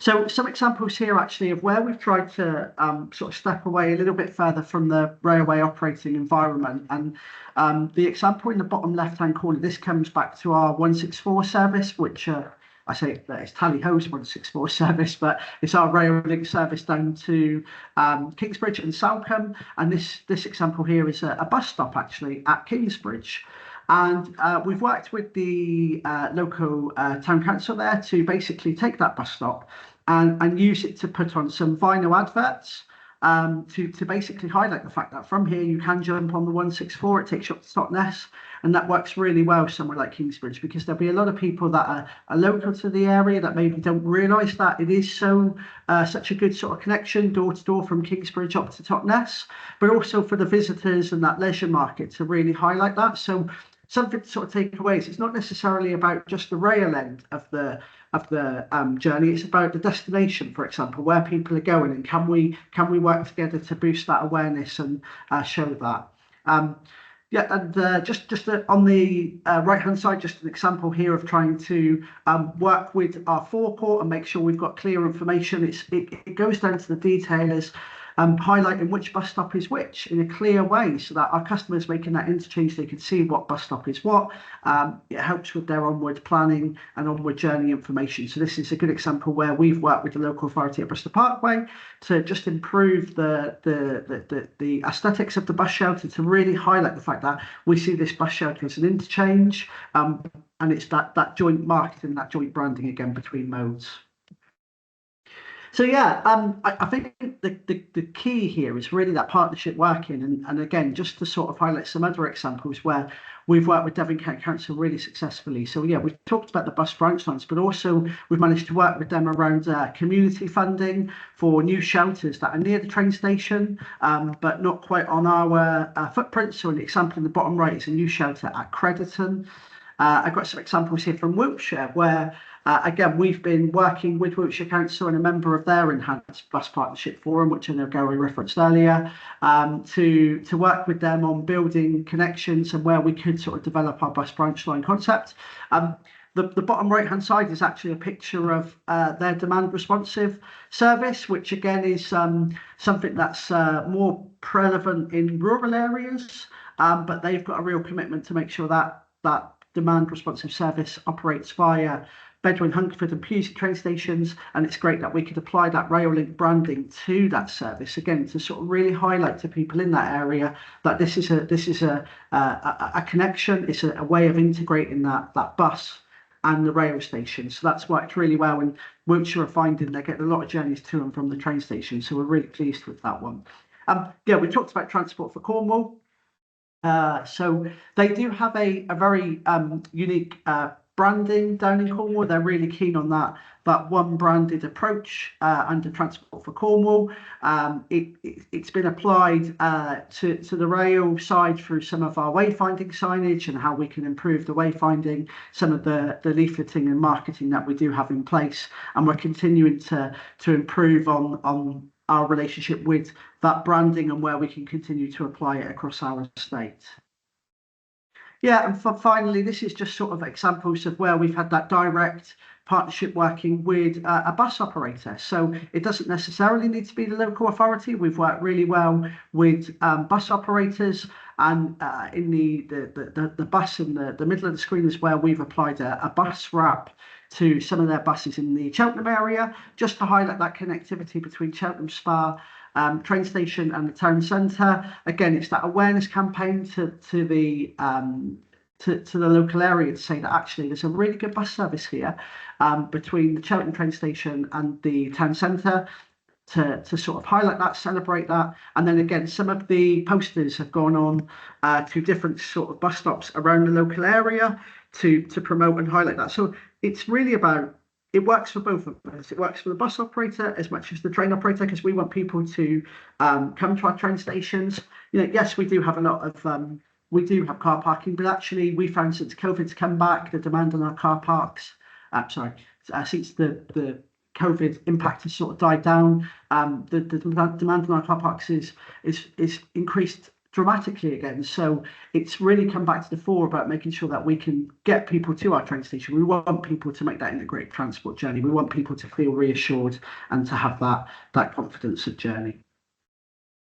So some examples here actually of where we've tried to sort of step away a little bit further from the railway operating environment. And the example in the bottom left-hand corner, this comes back to our 164 service, which I say that it's Tally Ho's 164 service, but it's our rail link service down to Kingsbridge and Salcombe. And this example here is a bus stop actually at Kingsbridge. And we've worked with the local town council there to basically take that bus stop and use it to put on some vinyl adverts to basically highlight the fact that from here you can jump on the 164, it takes you up to Totnes, and that works really well somewhere like Kingsbridge, because there'll be a lot of people that are local to the area that maybe don't realise that it is such a good sort of connection door to door from Kingsbridge up to Totnes, but also for the visitors and that leisure market to really highlight that. So something to sort of take away is it's not necessarily about just the rail end of the journey. It's about the destination, for example, where people are going, and can we work together to boost that awareness and show that. Just on the right hand side, just an example here of trying to work with our forecourt and make sure we've got clear information. It goes down to the detailers. Highlighting which bus stop is which in a clear way, so that our customers making that interchange, they can see what bus stop is what. It helps with their onward planning and onward journey information. So this is a good example where we've worked with the local authority at Bristol Parkway to just improve the aesthetics of the bus shelter, to really highlight the fact that we see this bus shelter as an interchange, and it's that joint marketing, that joint branding again between modes. So yeah, I think the key here is really that partnership working, and again, just to sort of highlight some other examples where we've worked with Devon County Council really successfully. So yeah, we've talked about the bus branch lines, but also we've managed to work with them around community funding for new shelters that are near the train station, but not quite on our footprint. So an example in the bottom right is a new shelter at Crediton. I've got some examples here from Wiltshire where again, we've been working with Wiltshire Council and a member of their Enhanced Bus Partnership Forum, which I know Gary referenced earlier, to work with them on building connections and where we could sort of develop our bus branch line concept. The bottom right hand side is actually a picture of their demand responsive service, which again is something that's more prevalent in rural areas, but they've got a real commitment to make sure that demand responsive service operates via Bedwin, Hungerford and Pewsey train stations, and it's great that we could apply that rail link branding to that service again to sort of really highlight to people in that area that this is a connection, it's a way of integrating that bus and the rail station. So that's worked really well, and Wiltshire are finding they're getting a lot of journeys to and from the train station, so we're really pleased with that one. Yeah, we talked about Transport for Cornwall. So they do have a very unique branding down in Cornwall. They're really keen on that one branded approach under Transport for Cornwall. It's been applied to the rail side through some of our wayfinding signage and how we can improve the wayfinding, some of the leafleting and marketing that we do have in place, and we're continuing to improve on our relationship with that branding and where we can continue to apply it across our estate. Yeah, and finally, this is just sort of examples of where we've had that direct partnership working with a bus operator. So it doesn't necessarily need to be the local authority. We've worked really well with bus operators, and in the bus in the middle of the screen is where we've applied a bus wrap to some of their buses in the Cheltenham area, just to highlight that connectivity between Cheltenham Spa train station and the town centre. Again, it's that awareness campaign to the local area to say that actually there's a really good bus service here between the Cheltenham train station and the town centre, to sort of highlight that, celebrate that. And then again, some of the posters have gone on to different sort of bus stops around the local area to promote and highlight that. So it's really about, it works for both of us. It works for the bus operator as much as the train operator, because we want people to come to our train stations. You know, yes, we do have a lot of we do have car parking, but actually we found since COVID's come back, the demand on our car parks, since the COVID impact has sort of died down, the demand on our car parks is increased dramatically again. So it's really come back to the fore about making sure that we can get people to our train station. We want people to make that integrated transport journey. We want people to feel reassured and to have that confidence of journey.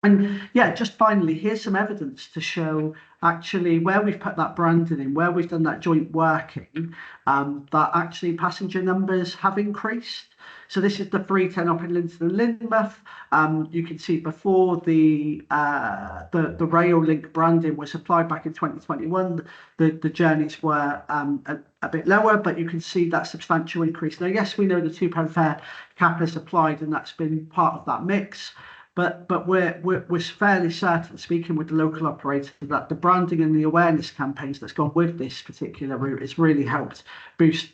And yeah, just finally, here's some evidence to show actually where we've put that branding in, where we've done that joint working, that actually passenger numbers have increased. So this is the 310 up in Linton and Lynmouth. You can see before the rail link branding was applied back in 2021, the journeys were a bit lower, but you can see that substantial increase. Now, yes, we know the £2 fare cap is applied, and that's been part of that mix. But we're fairly certain, speaking with the local operator, that the branding and the awareness campaigns that's gone with this particular route has really helped boost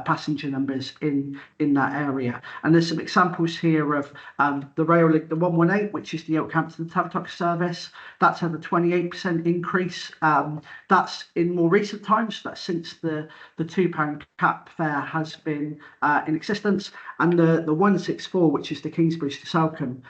passenger numbers in that area. And there's some examples here of the rail link, the 118, which is the Oakhampton Tavistock service. That's had a 28% increase. That's in more recent times. That's since the £2 cap fare has been in existence. And the 164, which is the Kingsbridge to Salcombe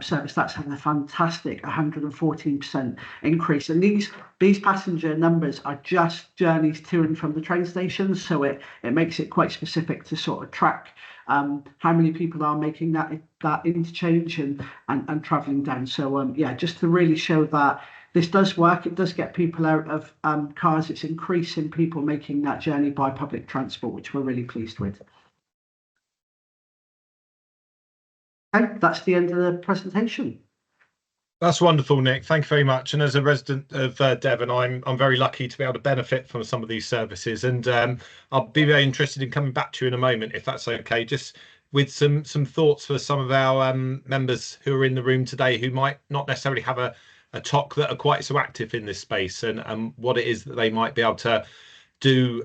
service, that's had a fantastic 114% increase. And these passenger numbers are just journeys to and from the train stations, so it makes it quite specific to sort of track how many people are making that interchange and travelling down. So yeah, just to really show that this does work. It does get people out of cars. It's increasing people making that journey by public transport, which we're really pleased with. Okay, that's the end of the presentation. That's wonderful, Nick. Thank you very much. And as a resident of Devon, I'm very lucky to be able to benefit from some of these services. And I'll be very interested in coming back to you in a moment, if that's okay, just with some thoughts for some of our members who are in the room today who might not necessarily have a TOC that are quite so active in this space, and what it is that they might be able to do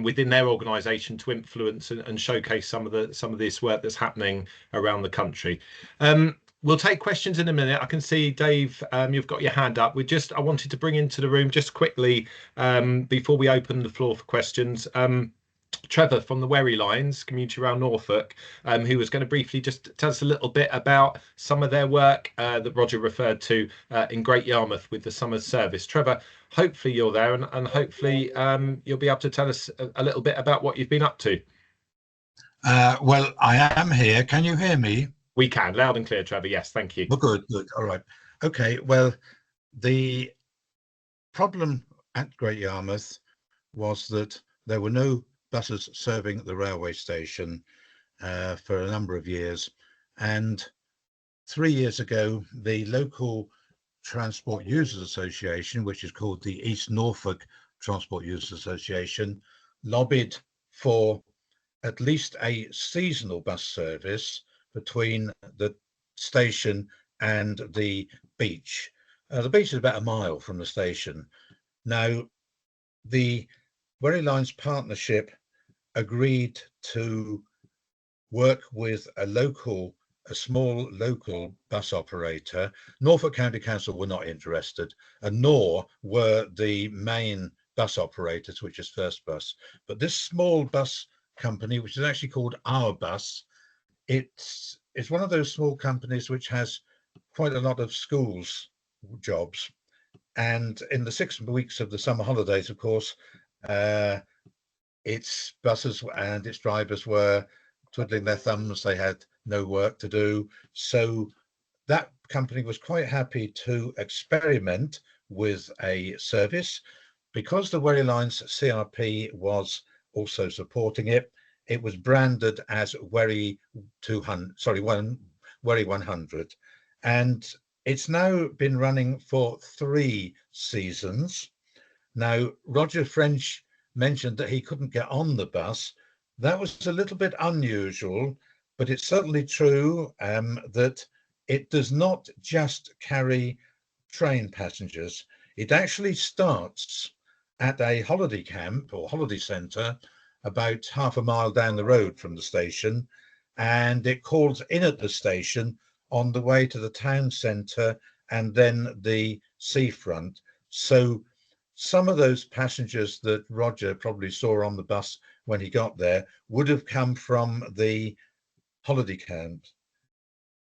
within their organisation to influence and showcase some of this work that's happening around the country. We'll take questions in a minute. I can see, Dave, you've got your hand up. I wanted to bring into the room just quickly before we open the floor for questions. Trevor from the Wherry Lines, Community Rail Norfolk, who was going to briefly just tell us a little bit about some of their work that Roger referred to in Great Yarmouth with the summer service. Trevor, hopefully you're there, and hopefully you'll be able to tell us a little bit about what you've been up to. Well, I am here. Can you hear me? We can, loud and clear, Trevor. Yes, thank you. Well, good. All right. Okay. Well, the problem at Great Yarmouth was that there were no buses serving at the railway station for a number of years. And 3 years ago, the local Transport Users Association, which is called the East Norfolk Transport Users Association, lobbied for at least a seasonal bus service between the station and the beach. The beach is about a mile from the station. Now, the Wherry Lines Partnership agreed to work with a small local bus operator. Norfolk County Council were not interested, and nor were the main bus operators, which is First Bus. But this small bus company, which is actually called Our Bus, it's one of those small companies which has quite a lot of schools jobs, And in the 6 weeks of the summer holidays, of course, its buses and its drivers were twiddling their thumbs. They had no work to do. So that company was quite happy to experiment with a service. Because the Wherry Lines CRP was also supporting it, it was branded as Wherry 200, sorry, Wherry 100. And it's now been running for 3 seasons. Now, Roger French mentioned that he couldn't get on the bus. That was a little bit unusual, but it's certainly true that it does not just carry train passengers. It actually starts at a holiday camp or holiday centre about half a mile down the road from the station, and it calls in at the station on the way to the town centre and then the seafront. So some of those passengers that Roger probably saw on the bus when he got there would have come from the holiday camp.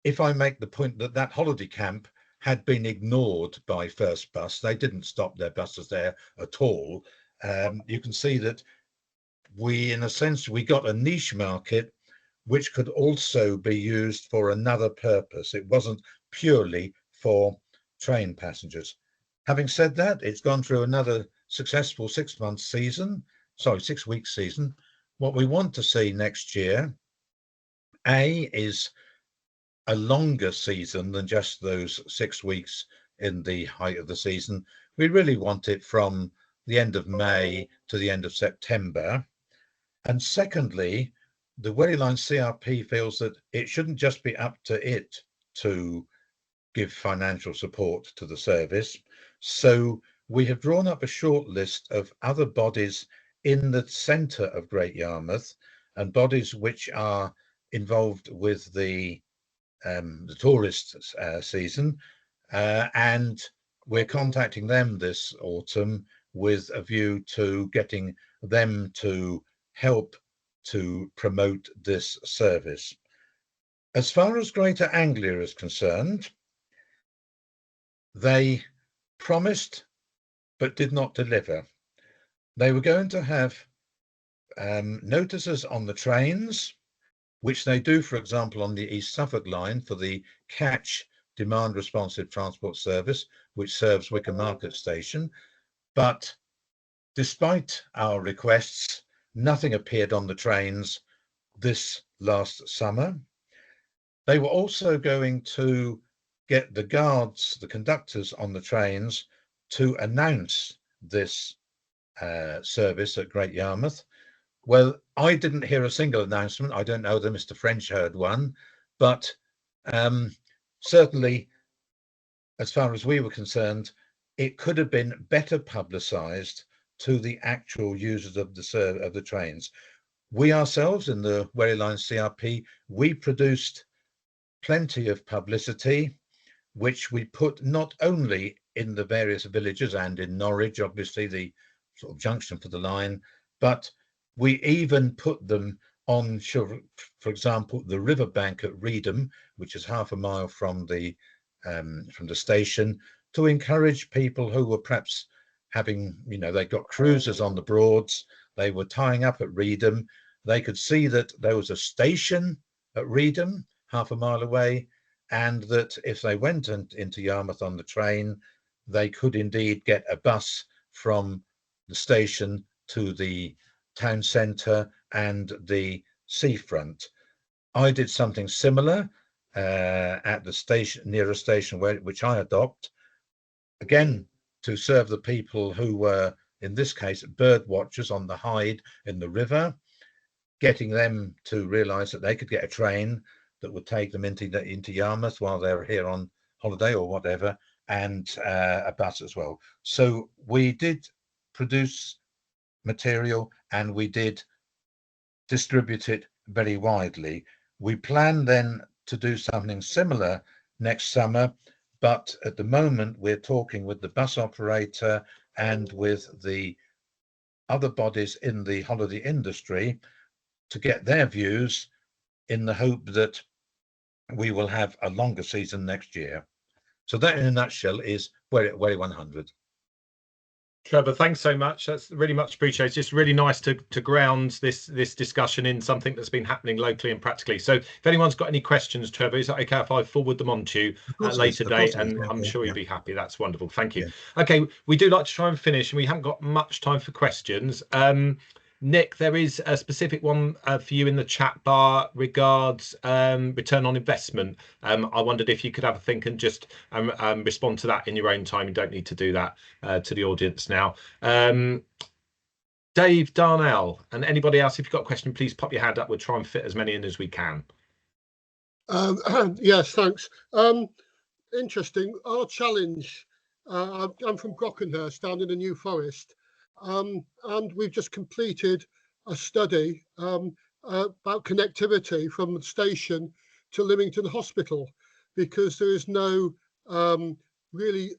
If I make the point that that holiday camp had been ignored by First Bus, they didn't stop their buses there at all. You can see that we, in a sense, we got a niche market which could also be used for another purpose. It wasn't purely for train passengers. Having said that, it's gone through another successful 6-month season, sorry, 6-week season. What we want to see next year, is a longer season than just those 6 weeks in the height of the season. We really want it from the end of May to the end of September. And secondly, the Wherry Line CRP feels that it shouldn't just be up to it to give financial support to the service. So we have drawn up a short list of other bodies in the centre of Great Yarmouth and bodies which are involved with the tourist season, and we're contacting them this autumn with a view to getting them to help to promote this service. As far as Greater Anglia is concerned, they promised but did not deliver. They were going to have notices on the trains, which they do, for example, on the East Suffolk line for the Catch Demand Responsive Transport Service, which serves Wickham Market Station. But despite our requests, nothing appeared on the trains this last summer. They were also going to get the guards, the conductors on the trains, to announce this service at Great Yarmouth. Well, I didn't hear a single announcement. I don't know that Mr. French heard one, but certainly, as far as we were concerned, it could have been better publicised to the actual users of the trains. We ourselves in the Wherry Line CRP, we produced plenty of publicity, which we put not only in the various villages and in Norwich, obviously the sort of junction for the line, but we even put them on, for example, the riverbank at Reedham, which is half a mile from the station, to encourage people who were perhaps having, they got cruisers on the Broads, they were tying up at Reedham, they could see that there was a station at Reedham, half a mile away, and that if they went into Yarmouth on the train, they could indeed get a bus from the station to the town centre and the seafront. I did something similar at the station, near a station which I adopt, again to serve the people who were, in this case, bird watchers on the Hyde in the river, getting them to realise that they could get a train that would take them into Yarmouth while they were here on holiday or whatever, and a bus as well. So we did produce material and we did distribute it very widely. We plan then to do something similar next summer, but at the moment we're talking with the bus operator and with the other bodies in the holiday industry to get their views in the hope that we will have a longer season next year. So that in a nutshell is Wherry 100. Trevor, thanks so much. That's really much appreciated. It's really nice to ground this discussion in something that's been happening locally and practically. So if anyone's got any questions, Trevor, is that okay if I forward them on to you at a later date? And I'm sure you'll be happy. That's wonderful. Thank you. Yeah. Okay, we do like to try and finish, and we haven't got much time for questions. Nick, there is a specific one for you in the chat bar regards return on investment. I wondered if you could have a think and just respond to that in your own time. You don't need to do that to the audience now. Dave, Darnell, and anybody else, if you've got a question, please pop your hand up. We'll try and fit as many in as we can. Yes, thanks. Interesting. Our challenge, I'm from Brockenhurst down in the New Forest. And we've just completed a study about connectivity from the station to Lymington Hospital, because there is no really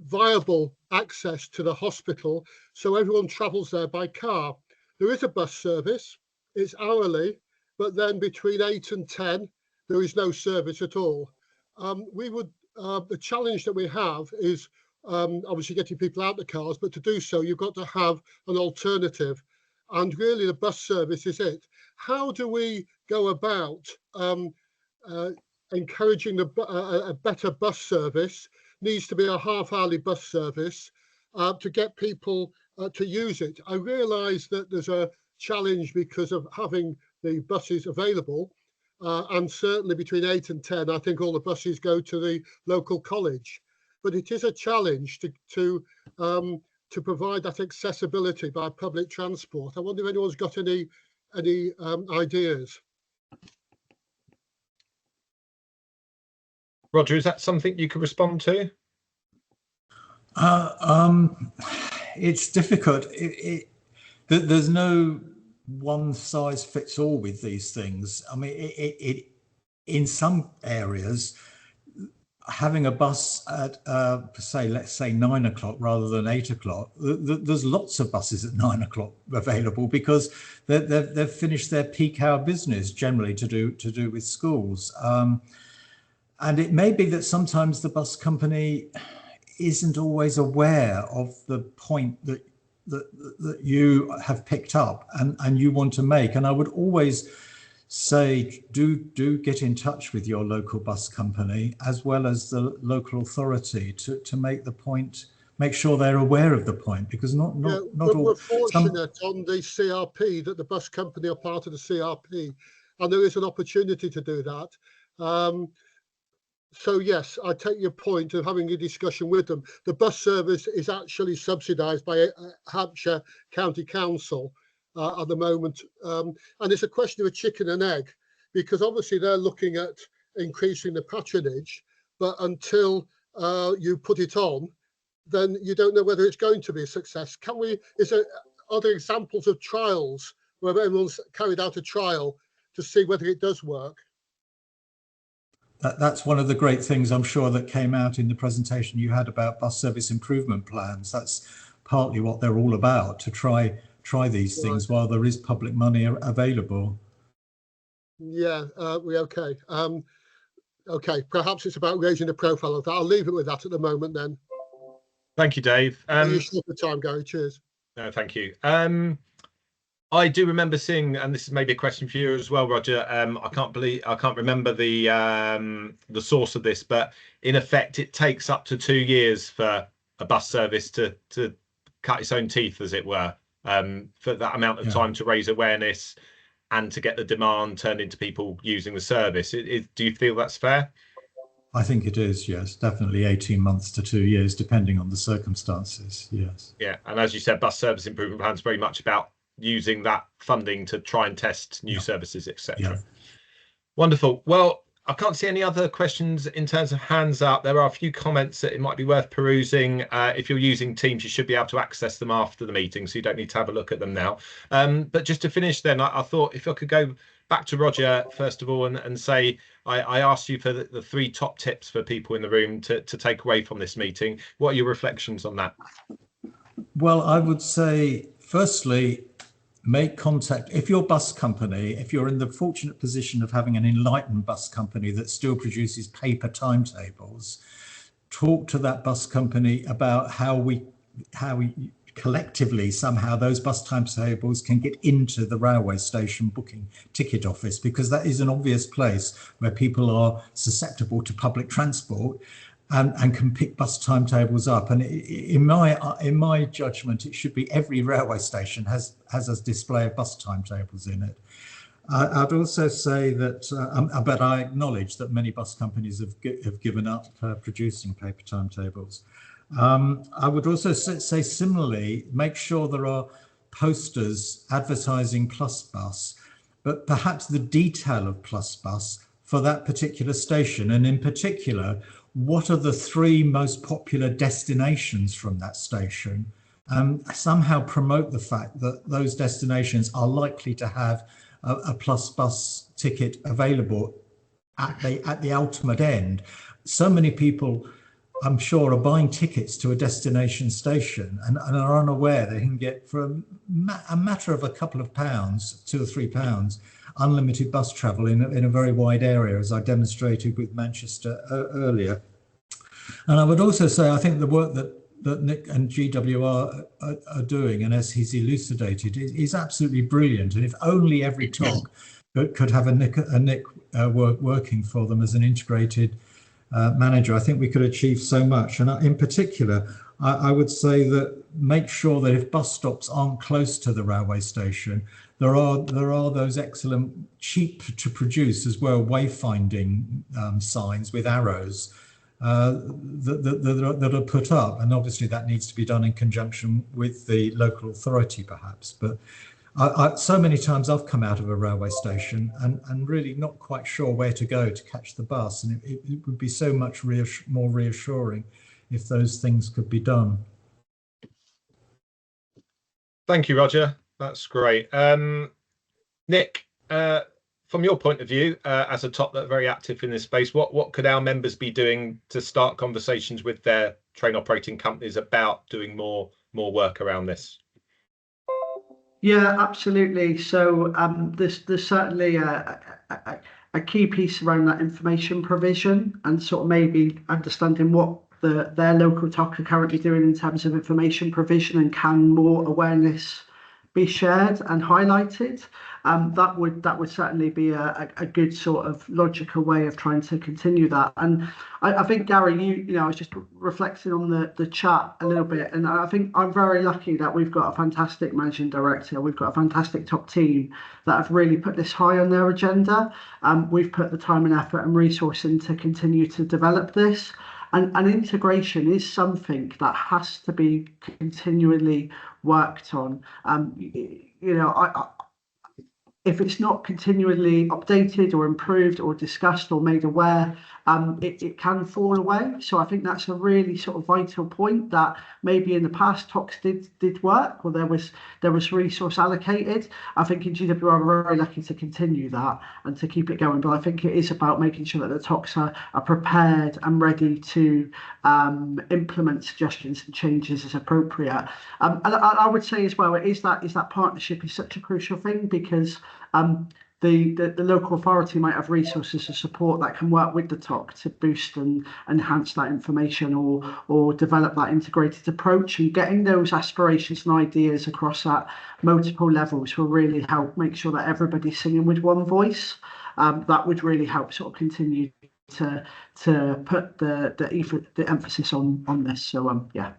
viable access to the hospital. So everyone travels there by car. There is a bus service, it's hourly, but then between 8 and 10, there is no service at all. The challenge that we have is obviously getting people out the cars, but to do so, you've got to have an alternative. And really the bus service is it. How do we go about encouraging a better bus service? Needs to be a half-hourly bus service to get people to use it. I realise that there's a challenge because of having the buses available, and certainly between 8 and 10, I think all the buses go to the local college. But it is a challenge to provide that accessibility by public transport. I wonder if anyone's got any ideas. Roger, is that something you could respond to? It's difficult. There's no one size fits all with these things. I mean, in some areas, having a bus at let's say 9 o'clock rather than 8 o'clock, there's lots of buses at 9 o'clock available because they've finished their peak hour business generally to do with schools. And it may be that sometimes the bus company isn't always aware of the point that you have picked up and you want to make. And I would always say, do get in touch with your local bus company as well as the local authority to make the point, make sure they're aware of the point, because not all. We're fortunate on the CRP that the bus company are part of the CRP, and there is an opportunity to do that. So yes, I take your point of having a discussion with them. The bus service is actually subsidised by Hampshire County Council at the moment, and it's a question of a chicken and egg, because obviously they're looking at increasing the patronage, but until you put it on, then you don't know whether it's going to be a success. Are there examples of trials where everyone's carried out a trial to see whether it does work? That's one of the great things, I'm sure, that came out in the presentation you had about bus service improvement plans. That's partly what they're all about, to try these things while there is public money available. Yeah, okay. Okay, perhaps it's about raising the profile of that. I'll leave it with that at the moment then. Thank you, Dave. You short the time, Gary. Cheers. No, thank you. I do remember seeing, and this is maybe a question for you as well, Roger. I can't remember the source of this, but in effect, it takes up to 2 years for a bus service to cut its own teeth, as it were, for that amount of time to raise awareness and to get the demand turned into people using the service. Do you feel that's fair? I think it is, yes, definitely 18 months to 2 years, depending on the circumstances. Yes. Yeah, and as you said, bus service improvement plans very much about using that funding to try and test new services, etc. Yeah. Wonderful. Well, I can't see any other questions in terms of hands up. There are a few comments that it might be worth perusing. If you're using Teams, you should be able to access them after the meeting, so you don't need to have a look at them now. But just to finish then, I thought if I could go back to Roger, first of all, and say, I asked you for the 3 top tips for people in the room to take away from this meeting. What are your reflections on that? Well, I would say, firstly, make contact. If your bus company, if you're in the fortunate position of having an enlightened bus company that still produces paper timetables, talk to that bus company about how we collectively somehow those bus timetables can get into the railway station booking ticket office, because that is an obvious place where people are susceptible to public transport and can pick bus timetables up. And in my judgment, it should be every railway station has a display of bus timetables in it. I'd also say that, but I acknowledge that many bus companies have given up producing paper timetables. I would also say similarly, make sure there are posters advertising Plus Bus, but perhaps the detail of Plus Bus for that particular station. And in particular, what are the 3 most popular destinations from that station? Somehow promote the fact that those destinations are likely to have a Plus Bus ticket available at the ultimate end. So many people, I'm sure, are buying tickets to a destination station and are unaware they can get, for a matter of a couple of pounds, £2 or £3, unlimited bus travel in a very wide area, as I demonstrated with Manchester earlier. And I would also say, I think the work that Nick and GWR are doing, and as he's elucidated, is absolutely brilliant. And if only every TOC could have a Nick working for them as an integrated manager, I think we could achieve so much. And in particular, I would say that make sure that if bus stops aren't close to the railway station, there are those excellent, cheap to produce as well, wayfinding signs with arrows that are put up. And obviously that needs to be done in conjunction with the local authority perhaps. But so many times I've come out of a railway station and really not quite sure where to go to catch the bus. And it would be so much more reassuring if those things could be done. Thank you, Roger. That's great. Nick, from your point of view, as a TOC that's very active in this space, what could our members be doing to start conversations with their train operating companies about doing more work around this? Yeah, absolutely. So there's certainly a key piece around that information provision and sort of maybe understanding what their local TOC are currently doing in terms of information provision, and can more awareness be shared and highlighted. That would certainly be a good sort of logical way of trying to continue that. And I think, Gary, you know, I was just reflecting on the chat a little bit, and I think I'm very lucky that we've got a fantastic managing director. We've got a fantastic TOC team that have really put this high on their agenda. We've put the time and effort and resource in to continue to develop this. And integration is something that has to be continually worked on. You know, if it's not continually updated or improved or discussed or made aware, it can fall away. So I think that's a really sort of vital point, that maybe in the past TOCs did work, or there was resource allocated. I think in GWR we're very lucky to continue that and to keep it going. But I think it is about making sure that the TOCs are prepared and ready to implement suggestions and changes as appropriate. And I would say as well, is that partnership is such a crucial thing, because the local authority might have resources to support that can work with the TOC to boost and enhance that information, or develop that integrated approach. And getting those aspirations and ideas across that multiple levels will really help make sure that everybody's singing with one voice. That would really help sort of continue to put the emphasis on this. So yeah.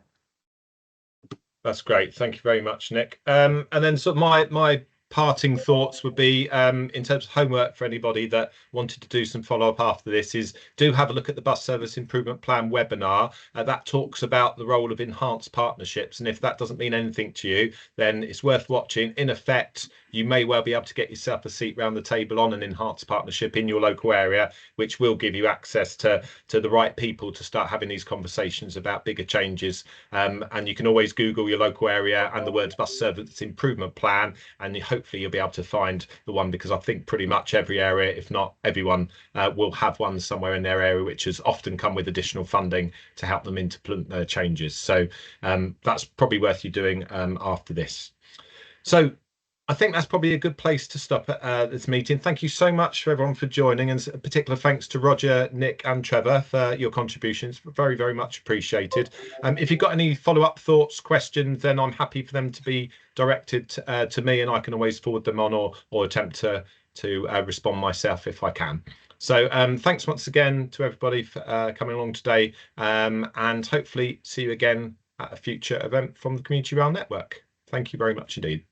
That's great. Thank you very much, Nick. And then sort of my parting thoughts would be, in terms of homework for anybody that wanted to do some follow-up after this, is do have a look at the Bus Service Improvement Plan webinar. That talks about the role of enhanced partnerships, and if that doesn't mean anything to you, then it's worth watching. In effect, you may well be able to get yourself a seat round the table on an enhanced partnership in your local area, which will give you access to the right people to start having these conversations about bigger changes. And you can always Google your local area and the words Bus Service Improvement Plan, and hopefully you'll be able to find the one, because I think pretty much every area, if not everyone, will have one somewhere in their area, which has often come with additional funding to help them implement their changes. So that's probably worth you doing after this. So I think that's probably a good place to stop at this meeting. Thank you so much for everyone for joining, and a particular thanks to Roger, Nick and Trevor for your contributions. Very, very much appreciated. If you've got any follow-up thoughts, questions, then I'm happy for them to be directed to me, and I can always forward them on or attempt to respond myself if I can. So thanks once again to everybody for coming along today, and hopefully see you again at a future event from the Community Rail Network. Thank you very much indeed.